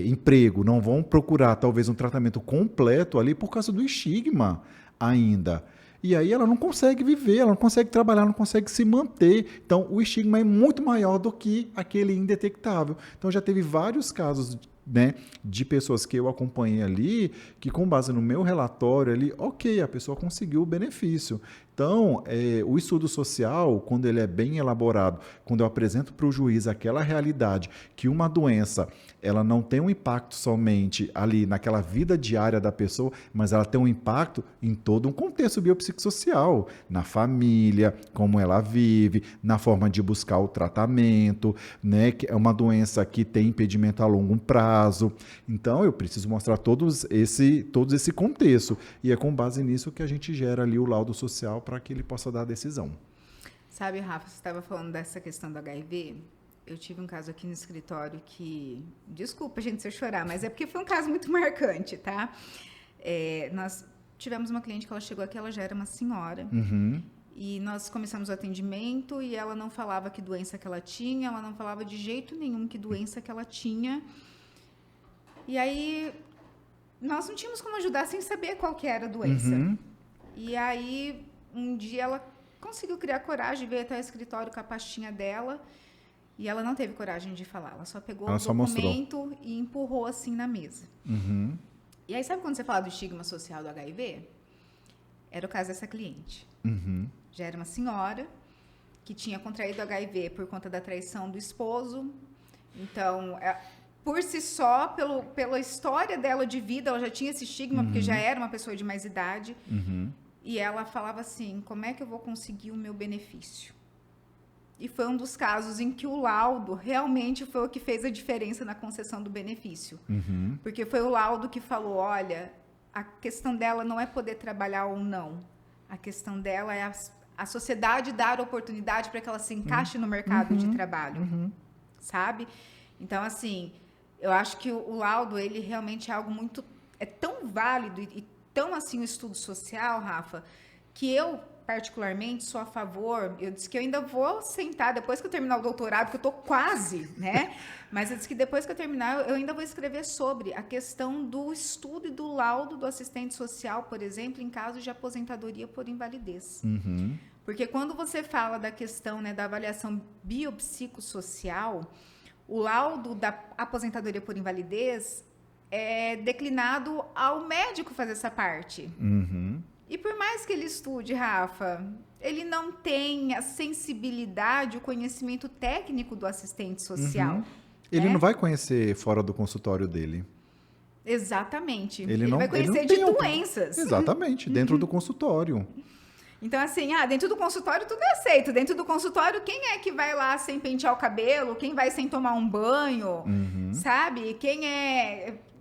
emprego, não vão procurar talvez um tratamento completo ali por causa do estigma ainda. E aí ela não consegue viver, ela não consegue trabalhar, não consegue se manter. Então, o estigma é muito maior do que aquele indetectável. Então, já teve vários casos, né, de pessoas que eu acompanhei ali, que com base no meu relatório ali, ok, a pessoa conseguiu o benefício. Então, o estudo social, quando ele é bem elaborado, quando eu apresento para o juiz aquela realidade que uma doença, ela não tem um impacto somente ali naquela vida diária da pessoa, mas ela tem um impacto em todo um contexto biopsicossocial, na família, como ela vive, na forma de buscar o tratamento, né, que é uma doença que tem impedimento a longo prazo. Então, eu preciso mostrar todo esse contexto. E é com base nisso que a gente gera ali o laudo social para que ele possa dar a decisão. Sabe, Rafa, você estava falando dessa questão do HIV. Eu tive um caso aqui no escritório que... Desculpa, gente, se eu chorar, mas é porque foi um caso muito marcante, tá? Nós tivemos uma cliente que ela chegou aqui, ela já era uma senhora. Uhum. E nós começamos o atendimento e ela não falava que doença que ela tinha, ela não falava de jeito nenhum que doença que ela tinha. E aí, nós não tínhamos como ajudar sem saber qual que era a doença. Uhum. E aí, um dia ela conseguiu criar coragem, veio até o escritório com a pastinha dela e ela não teve coragem de falar. Ela só pegou o documento e empurrou assim na mesa. Uhum. E aí, sabe quando você fala do estigma social do HIV? Era o caso dessa cliente. Uhum. Já era uma senhora que tinha contraído HIV por conta da traição do esposo. Então, por si só, pela história dela de vida, ela já tinha esse estigma, porque já era uma pessoa de mais idade. Uhum. E ela falava assim, como é que eu vou conseguir o meu benefício? E foi um dos casos em que o laudo realmente foi o que fez a diferença na concessão do benefício. Uhum. Porque foi o laudo que falou, olha, a questão dela não é poder trabalhar ou não. A questão dela é a sociedade dar oportunidade para que ela se encaixe no mercado de trabalho. Sabe? Então, assim, eu acho que o laudo, ele realmente é algo muito... É tão válido e tão, assim, o estudo social, Rafa, que eu, particularmente, sou a favor... Eu disse que eu ainda vou sentar, depois que eu terminar o doutorado, que eu estou quase, né? Mas eu disse que depois que eu terminar, eu ainda vou escrever sobre a questão do estudo e do laudo do assistente social, por exemplo, em caso de aposentadoria por invalidez. Uhum. Porque quando você fala da questão, né, da avaliação biopsicossocial, o laudo da aposentadoria por invalidez é declinado ao médico fazer essa parte. Uhum. E por mais que ele estude, Rafa, ele não tem a sensibilidade, o conhecimento técnico do assistente social. Uhum. Ele não vai conhecer fora do consultório dele. Exatamente. Ele vai conhecer de doenças. Exatamente, dentro do consultório. Então, assim, dentro do consultório tudo é aceito. Dentro do consultório, quem é que vai lá sem pentear o cabelo? Quem vai sem tomar um banho? Sabe?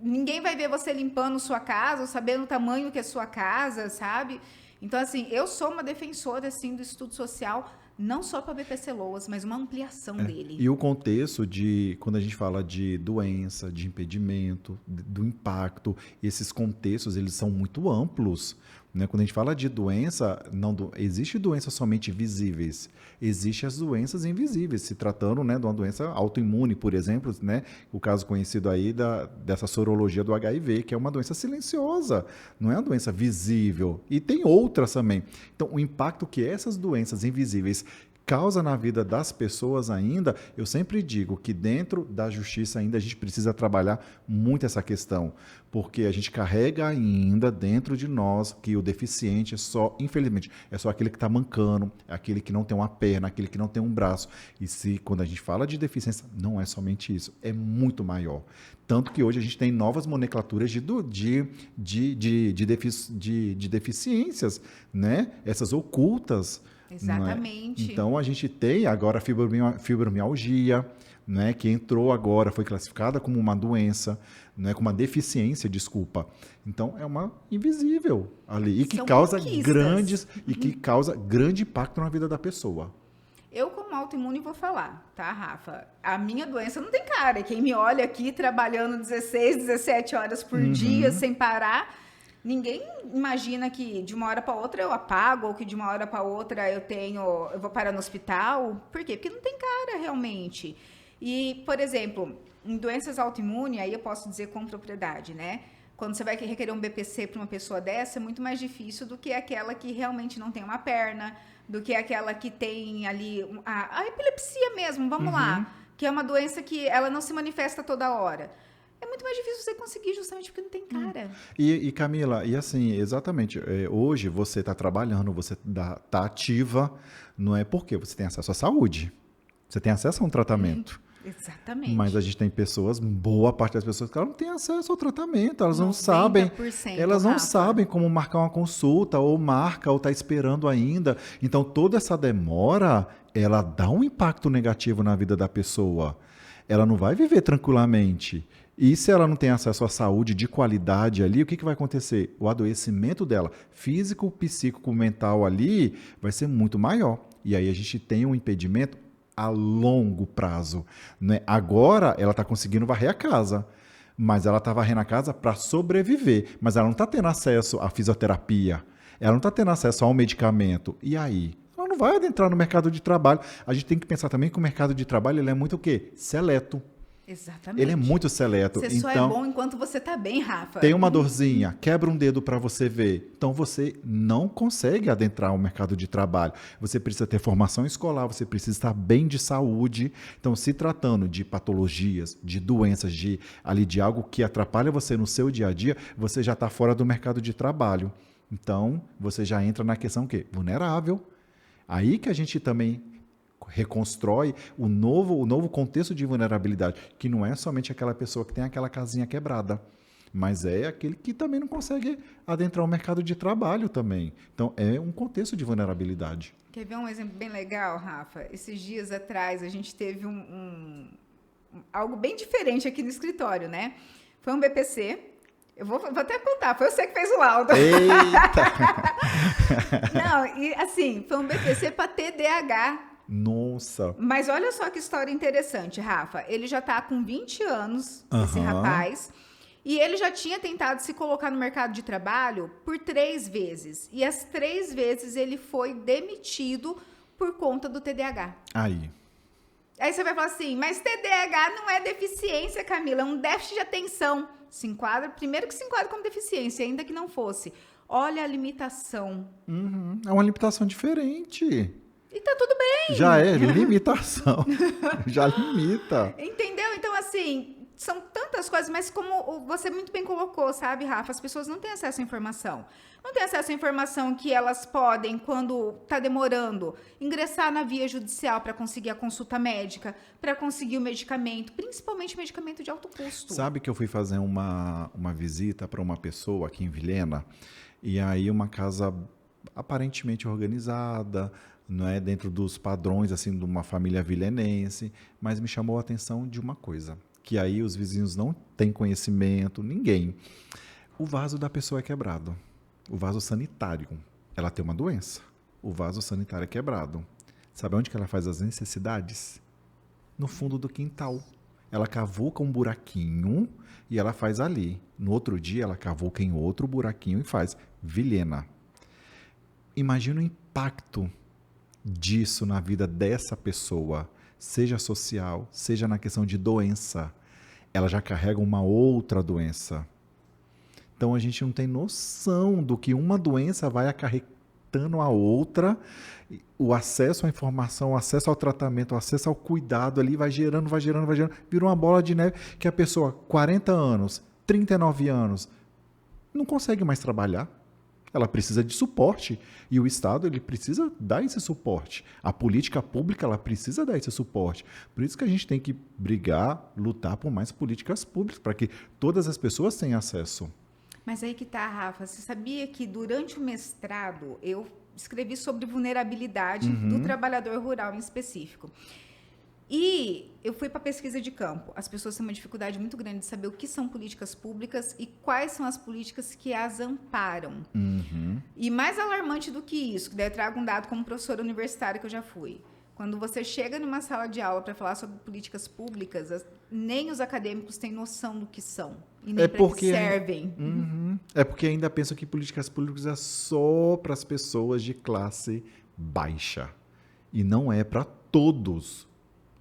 Ninguém vai ver você limpando sua casa, ou sabendo o tamanho que é sua casa, sabe? Então, assim, eu sou uma defensora, assim, do estudo social, não só para BPC Loas, mas uma ampliação dele. E o contexto de, quando a gente fala de doença, de impedimento, do impacto, esses contextos, eles são muito amplos. Né? Quando a gente fala de doença, não existe doença somente visíveis, existem as doenças invisíveis, se tratando, né, de uma doença autoimune, por exemplo, né, o caso conhecido aí dessa sorologia do HIV, que é uma doença silenciosa, não é uma doença visível, e tem outras também. Então, o impacto que essas doenças invisíveis causa na vida das pessoas ainda, eu sempre digo que dentro da justiça ainda a gente precisa trabalhar muito essa questão, porque a gente carrega ainda dentro de nós que o deficiente é só, infelizmente, é só aquele que está mancando, é aquele que não tem uma perna, aquele que não tem um braço. E se quando a gente fala de deficiência, não é somente isso, é muito maior. Tanto que hoje a gente tem novas nomenclaturas de deficiências, né? Essas ocultas. Exatamente. Então, a gente tem agora a fibromialgia, né, que entrou agora, foi classificada como uma doença, né, como uma deficiência, desculpa. Então, é uma invisível ali e que São causa conquistas. grande impacto na vida da pessoa. Eu, como autoimune, vou falar, tá, Rafa? A minha doença não tem cara. Quem me olha aqui trabalhando 16, 17 horas por dia, sem parar, ninguém imagina que de uma hora para outra eu apago, ou que de uma hora para outra eu vou parar no hospital. Por quê? Porque não tem cara, realmente. E, por exemplo, em doenças autoimunes, aí eu posso dizer com propriedade, né? Quando você vai requerer um BPC para uma pessoa dessa, é muito mais difícil do que aquela que realmente não tem uma perna, do que aquela que tem ali a epilepsia mesmo, vamos lá, que é uma doença que ela não se manifesta toda hora. É muito mais difícil você conseguir justamente porque não tem cara. E Camila, e assim, exatamente, hoje você está trabalhando, você está ativa, não é porque você tem acesso à saúde, você tem acesso a um tratamento. Exatamente. Mas a gente tem pessoas, boa parte das pessoas que elas não têm acesso ao tratamento, elas não sabem, elas não Rafa, sabem como marcar uma consulta, ou marca, ou está esperando ainda. Então, toda essa demora, ela dá um impacto negativo na vida da pessoa. Ela não vai viver tranquilamente. E se ela não tem acesso à saúde de qualidade ali, o que vai acontecer? O adoecimento dela, físico, psíquico, mental ali, vai ser muito maior. E aí a gente tem um impedimento a longo prazo, né? Agora ela está conseguindo varrer a casa, mas ela está varrendo a casa para sobreviver, mas ela não está tendo acesso à fisioterapia, ela não está tendo acesso ao medicamento. E aí? Ela não vai adentrar no mercado de trabalho. A gente tem que pensar também que o mercado de trabalho ele é muito o quê? Seleto. Exatamente. Ele é muito seleto. Você só é bom enquanto você tá bem, Rafa. Tem uma dorzinha, quebra um dedo para você ver. Então você não consegue adentrar o mercado de trabalho. Você precisa ter formação escolar, você precisa estar bem de saúde. Então, se tratando de patologias, de doenças, de algo que atrapalha você no seu dia a dia, você já está fora do mercado de trabalho. Então, você já entra na questão o quê? Vulnerável. Aí que a gente também reconstrói o novo contexto de vulnerabilidade, que não é somente aquela pessoa que tem aquela casinha quebrada, mas é aquele que também não consegue adentrar o mercado de trabalho também. Então, é um contexto de vulnerabilidade. Quer ver um exemplo bem legal, Rafa? Esses dias atrás, a gente teve algo bem diferente aqui no escritório, né? Foi um BPC. Eu vou até contar, foi você que fez o laudo. Eita! Não, e assim, foi um BPC para TDAH. Nossa! Mas olha só que história interessante, Rafa. Ele já tá com 20 anos, esse rapaz, e ele já tinha tentado se colocar no mercado de trabalho por 3 vezes. E as 3 vezes ele foi demitido por conta do TDAH. Aí você vai falar assim, mas TDAH não é deficiência, Camila, é um déficit de atenção. Primeiro que se enquadra como deficiência, ainda que não fosse. Olha a limitação. É uma limitação diferente. E tá tudo bem. Já é limitação. Já limita. Entendeu? Então, assim, são tantas coisas, mas como você muito bem colocou, sabe, Rafa? As pessoas não têm acesso à informação. Não têm acesso à informação que elas podem, quando tá demorando, ingressar na via judicial para conseguir a consulta médica, para conseguir o medicamento, principalmente medicamento de alto custo. Sabe que eu fui fazer uma visita para uma pessoa aqui em Vilhena, e aí uma casa aparentemente organizada, não é dentro dos padrões assim de uma família vilenense, mas me chamou a atenção de uma coisa, que aí os vizinhos não têm conhecimento, ninguém. O vaso da pessoa é quebrado. O vaso sanitário, ela tem uma doença. O vaso sanitário é quebrado. Sabe onde que ela faz as necessidades? No fundo do quintal. Ela cavuca um buraquinho e ela faz ali. No outro dia, ela cavuca em outro buraquinho e faz. Vilhena. Imagina o impacto disso na vida dessa pessoa, seja social, seja na questão de doença. Ela já carrega uma outra doença. Então, a gente não tem noção do que uma doença vai matando a outra. O acesso à informação, o acesso ao tratamento, o acesso ao cuidado ali vai gerando, vira uma bola de neve que a pessoa, 40 anos, 39 anos, não consegue mais trabalhar. Ela precisa de suporte e o Estado ele precisa dar esse suporte. A política pública ela precisa dar esse suporte. Por isso que a gente tem que brigar, lutar por mais políticas públicas, para que todas as pessoas tenham acesso. Mas aí que tá, Rafa, você sabia que durante o mestrado eu escrevi sobre vulnerabilidade do trabalhador rural em específico. E eu fui para pesquisa de campo. As pessoas têm uma dificuldade muito grande de saber o que são políticas públicas e quais são as políticas que as amparam. E mais alarmante do que isso, que daí eu trago um dado como professora universitária que eu já fui. Quando você chega numa sala de aula para falar sobre políticas públicas, nem os acadêmicos têm noção do que são e nem para que servem. É porque ainda pensam que políticas públicas é só para as pessoas de classe baixa. E não é para todos.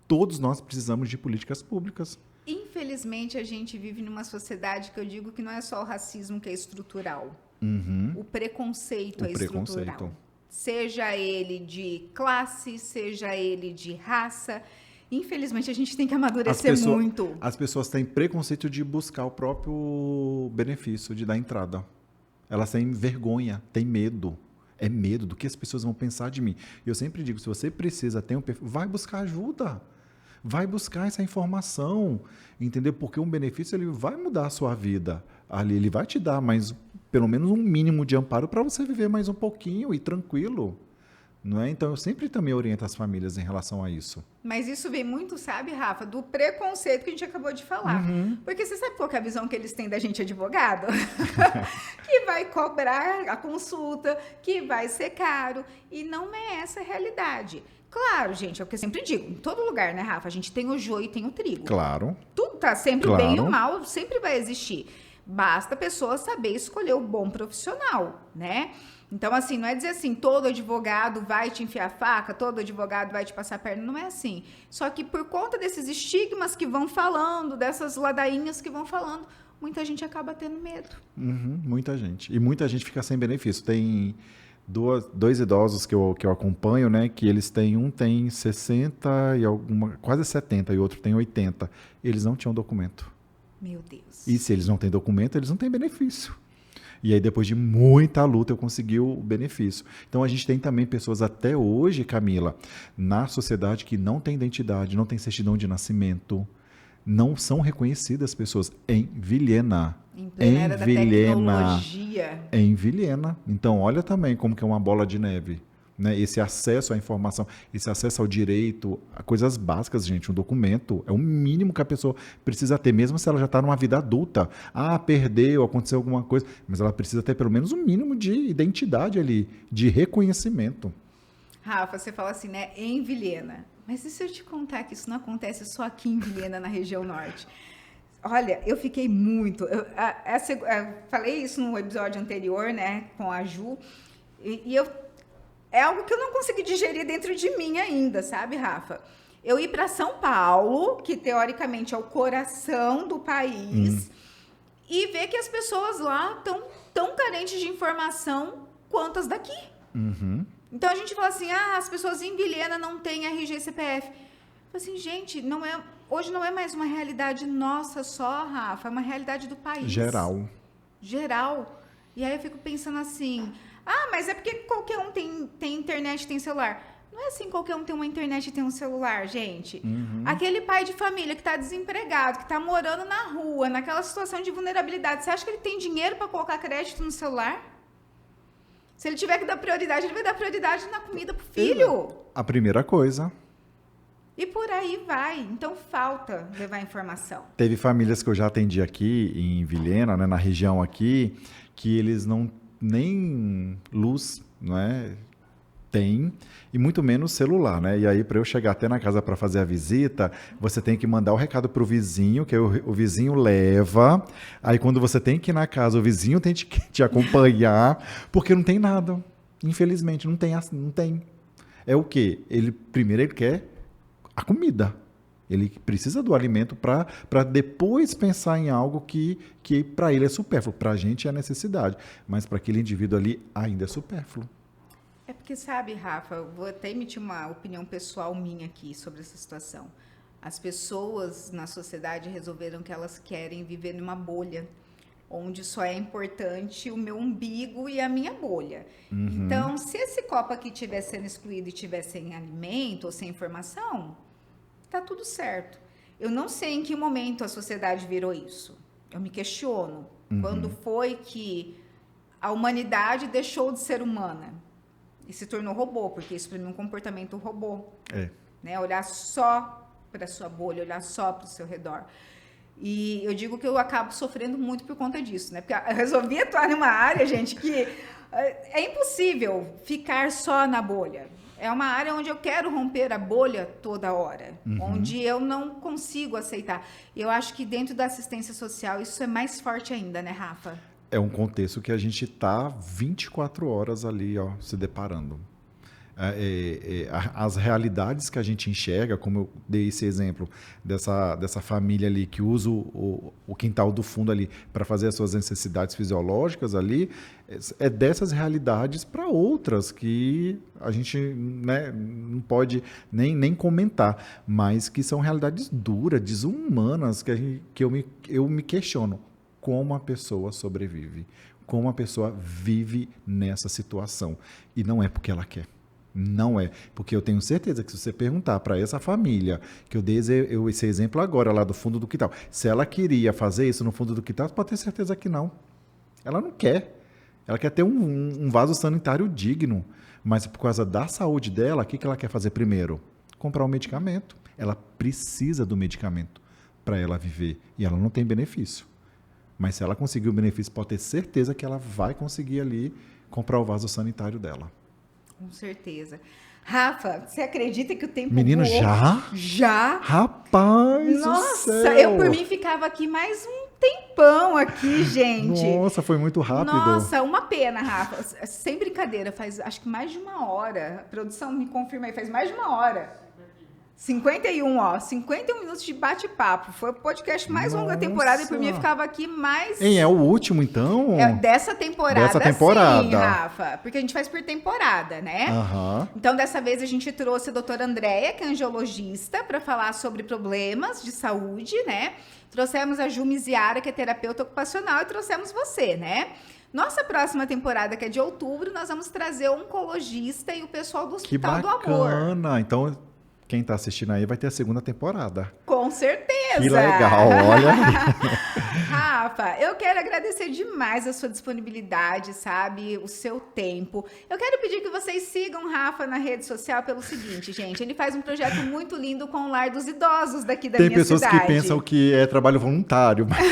Todos nós precisamos de políticas públicas. Infelizmente, a gente vive numa sociedade que eu digo que não é só o racismo que é estrutural. O preconceito é estrutural. Seja ele de classe, seja ele de raça. Infelizmente, a gente tem que amadurecer muito. As pessoas têm preconceito de buscar o próprio benefício, de dar entrada. Elas têm vergonha, têm medo. É medo do que as pessoas vão pensar de mim. Eu sempre digo, se você precisa ter um perfil, vai buscar ajuda. Vai buscar essa informação, entendeu? Porque um benefício ele vai mudar a sua vida. Ali ele vai te dar mais, pelo menos um mínimo de amparo para você viver mais um pouquinho e tranquilo. Não é? Então, eu sempre também oriento as famílias em relação a isso. Mas isso vem muito, sabe, Rafa, do preconceito que a gente acabou de falar. Porque você sabe qual que é a visão que eles têm da gente advogado? Que vai cobrar a consulta, que vai ser caro. E não é essa a realidade. Claro, gente, é o que eu sempre digo. Em todo lugar, né, Rafa? A gente tem o joio e tem o trigo. Claro. Tudo tá sempre bem e o mal sempre vai existir. Basta a pessoa saber escolher o bom profissional, né? Então, assim, não é dizer assim, todo advogado vai te enfiar a faca, todo advogado vai te passar a perna, não é assim. Só que por conta desses estigmas que vão falando, dessas ladainhas que vão falando, muita gente acaba tendo medo. Muita gente. E muita gente fica sem benefício. Tem dois idosos que eu acompanho, né, que eles têm, um tem 60 e quase 70 e o outro tem 80. Eles não tinham documento. Meu Deus. E se eles não têm documento, eles não têm benefício. E aí, depois de muita luta, eu consegui o benefício. Então, a gente tem também pessoas até hoje, Camila, na sociedade que não tem identidade, não tem certidão de nascimento, não são reconhecidas pessoas em Vilhena. Em plena era da tecnologia. Em Vilhena. Então, olha também como que é uma bola de neve. Né? Esse acesso à informação, esse acesso ao direito, a coisas básicas, gente. Um documento é o mínimo que a pessoa precisa ter, mesmo se ela já está numa vida adulta. Ah, perdeu, aconteceu alguma coisa. Mas ela precisa ter pelo menos um mínimo de identidade ali, de reconhecimento. Rafa, você fala assim, né? Em Vilhena. Mas e se eu te contar que isso não acontece só aqui em Vilhena, na região norte? Olha, eu fiquei muito... Eu falei isso no episódio anterior, né? Com a Ju. E eu... É algo que eu não consegui digerir dentro de mim ainda, sabe, Rafa? Eu ir para São Paulo, que teoricamente é o coração do país, e ver que as pessoas lá estão tão carentes de informação quanto as daqui. Então a gente fala assim, as pessoas em Vilhena não têm RG e CPF. Eu falo assim, gente, hoje não é mais uma realidade nossa só, Rafa, é uma realidade do país. Geral. E aí eu fico pensando assim... mas é porque qualquer um tem internet e tem celular. Não é assim, qualquer um tem uma internet e tem um celular, gente. Aquele pai de família que está desempregado, que está morando na rua, naquela situação de vulnerabilidade, você acha que ele tem dinheiro para colocar crédito no celular? Se ele tiver que dar prioridade, ele vai dar prioridade na comida pro filho. A primeira coisa. E por aí vai. Então, falta levar informação. Teve famílias que eu já atendi aqui em Vilhena, né, na região aqui, que eles não nem luz, não é? Tem, e muito menos celular, né? E aí, para eu chegar até na casa para fazer a visita, você tem que mandar o recado para o vizinho, que o vizinho leva. Aí, quando você tem que ir na casa, o vizinho tem que te acompanhar, porque não tem nada. Infelizmente, não tem. É o quê? Primeiro ele quer a comida. Ele precisa do alimento para depois pensar em algo que para ele é supérfluo. Para a gente é necessidade, mas para aquele indivíduo ali ainda é supérfluo. É porque, sabe, Rafa, eu vou até emitir uma opinião pessoal minha aqui sobre essa situação. As pessoas na sociedade resolveram que elas querem viver numa bolha, onde só é importante o meu umbigo e a minha bolha. Uhum, Então, se esse copo aqui estiver sendo excluído e estiver sem alimento ou sem informação, tá tudo certo. Eu não sei em que momento a sociedade virou isso. Eu me questiono. Quando uhum. foi que a humanidade deixou de ser humana e se tornou robô? Porque isso para mim é um comportamento robô, É. né? Olhar só para sua bolha, olhar só para o seu redor. E eu digo que eu acabo sofrendo muito por conta disso, né? Porque eu resolvi atuar numa área, gente, que é impossível ficar só na bolha. É uma área onde eu quero romper a bolha toda hora, Uhum. onde eu não consigo aceitar. E eu acho que dentro da assistência social isso é mais forte ainda, né, Rafa? É um contexto que a gente está 24 horas ali, ó, se deparando. As realidades que a gente enxerga, como eu dei esse exemplo dessa família ali que usa o quintal do fundo ali para fazer as suas necessidades fisiológicas ali, é dessas realidades para outras que a gente, né, não pode nem comentar, mas que são realidades duras, desumanas, eu me questiono como a pessoa sobrevive, como a pessoa vive nessa situação. E não é porque ela quer. Não é, porque eu tenho certeza que se você perguntar para essa família, que eu dei esse exemplo agora lá do fundo do quintal, se ela queria fazer isso no fundo do quintal, você pode ter certeza que não. Ela não quer. Ela quer ter um vaso sanitário digno, mas por causa da saúde dela, o que ela quer fazer primeiro? Comprar um medicamento. Ela precisa do medicamento para ela viver e ela não tem benefício. Mas se ela conseguir o benefício, pode ter certeza que ela vai conseguir ali comprar o vaso sanitário dela. Com certeza. Rafa, você acredita que o tempo Menino, voou? já? Já? Rapaz do Nossa, eu por céu! mim ficava aqui mais um tempão aqui, gente. Nossa, foi muito rápido. Nossa, uma pena, Rafa. Sem brincadeira, faz acho que mais de uma hora. A produção me confirma aí, faz mais de uma hora. 51, ó. 51 minutos de bate-papo. Foi o podcast mais longo da temporada e por mim eu Nossa! ficava aqui mais. Hein, é o último, então? Dessa temporada, Dessa sim, temporada. Rafa. Porque a gente faz por temporada, né? Aham. Então, dessa vez, a gente trouxe a doutora Andréia, que é angiologista, para falar sobre problemas de saúde, né? Trouxemos a Ju Miziara, que é terapeuta ocupacional, e trouxemos você, né? Nossa próxima temporada, que é de outubro, nós vamos trazer o oncologista e o pessoal do Que Hospital do Amor. bacana. Então, quem está assistindo aí vai ter a segunda temporada. Com certeza! Que legal, olha aí. Rafa, eu quero agradecer demais a sua disponibilidade, sabe? O seu tempo. Eu quero pedir que vocês sigam o Rafa na rede social pelo seguinte, gente. Ele faz um projeto muito lindo com o Lar dos Idosos daqui da Tem minha pessoas cidade. que pensam que é trabalho voluntário, mas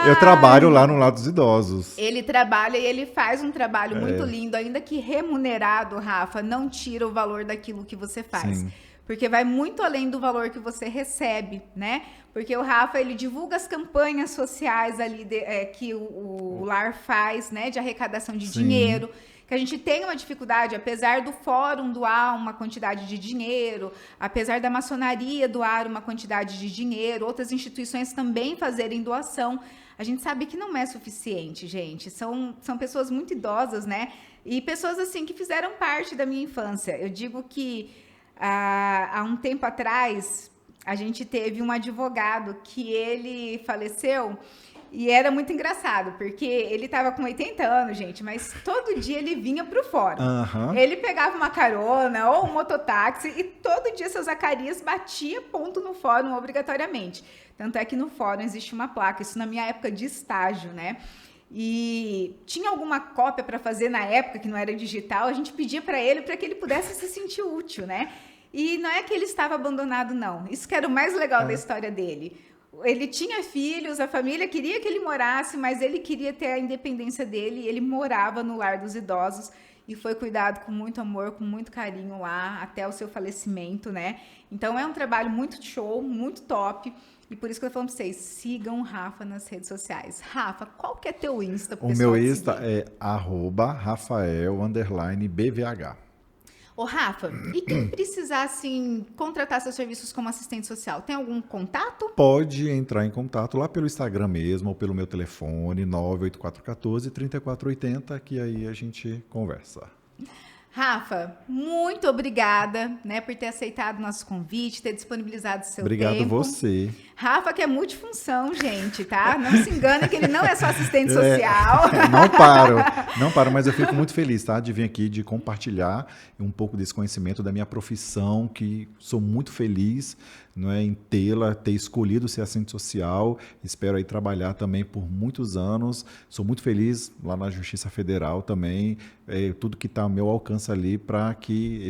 eu Ai, trabalho lá no lado dos idosos. ele trabalha e ele faz um trabalho muito lindo, ainda que remunerado, Rafa, não tira o valor daquilo que você faz. Sim. Porque vai muito além do valor que você recebe, né? Porque o Rafa, ele divulga as campanhas sociais ali que o Lar faz, né? De arrecadação de Sim. dinheiro. Que a gente tem uma dificuldade, apesar do fórum doar uma quantidade de dinheiro, apesar da maçonaria doar uma quantidade de dinheiro, outras instituições também fazerem doação, a gente sabe que não é suficiente, gente. São pessoas muito idosas, né? E pessoas, assim, que fizeram parte da minha infância. Eu digo que há um tempo atrás, a gente teve um advogado que ele faleceu e era muito engraçado, porque ele estava com 80 anos, gente, mas todo dia ele vinha pro fórum. Aham. Ele pegava uma carona ou um mototáxi e todo dia seu Zacarias batia ponto no fórum obrigatoriamente. Tanto é que no fórum existe uma placa, isso na minha época de estágio, né? E tinha alguma cópia para fazer na época que não era digital, a gente pedia para que ele pudesse se sentir útil, né? E não é que ele estava abandonado, não. Isso que era o mais legal da história dele. Ele tinha filhos, a família queria que ele morasse, mas ele queria ter a independência dele e ele morava no Lar dos Idosos e foi cuidado com muito amor, com muito carinho lá, até o seu falecimento, né? Então é um trabalho muito show, muito top. E por isso que eu tô falando pra vocês, sigam o Rafa nas redes sociais. Rafa, qual que é teu Insta pro O pessoal meu te Insta seguir? é @Rafael_BVH. Ô, Rafa, e quem precisar, assim, contratar seus serviços como assistente social, tem algum contato? Pode entrar em contato lá pelo Instagram mesmo ou pelo meu telefone 98414-3480, que aí a gente conversa. Rafa, muito obrigada, né, por ter aceitado o nosso convite, ter disponibilizado o seu Obrigado tempo. você. Rafa, que é multifunção, gente, tá? Não se engana que ele não é só assistente social. Não paro, mas eu fico muito feliz, tá? De vir aqui, de compartilhar um pouco desse conhecimento da minha profissão, que sou muito feliz, não é, em tê-la, ter escolhido ser assistente social. Espero aí trabalhar também por muitos anos. Sou muito feliz lá na Justiça Federal também, tudo que está ao meu alcance ali para que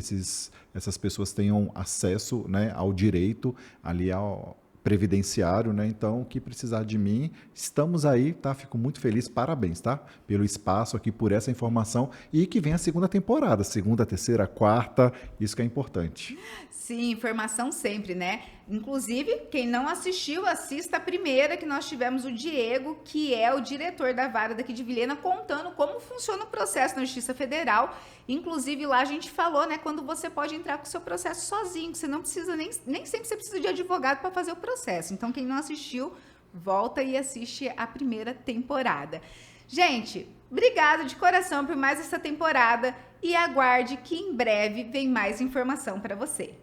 essas pessoas tenham acesso, né, ao direito ali ao previdenciário, né? Então, o que precisar de mim, estamos aí, tá? Fico muito feliz, parabéns, tá? Pelo espaço aqui, por essa informação e que vem a segunda temporada, segunda, terceira, quarta, isso que é importante. Sim, informação sempre, né? Inclusive, quem não assistiu, assista a primeira, que nós tivemos o Diego, que é o diretor da vara daqui de Vilhena, contando como funciona o processo na Justiça Federal. Inclusive, lá a gente falou, né, quando você pode entrar com o seu processo sozinho, que você não precisa, nem sempre você precisa de advogado para fazer o processo. Então, quem não assistiu, volta e assiste a primeira temporada. Gente, obrigado de coração por mais essa temporada e aguarde que em breve vem mais informação para você.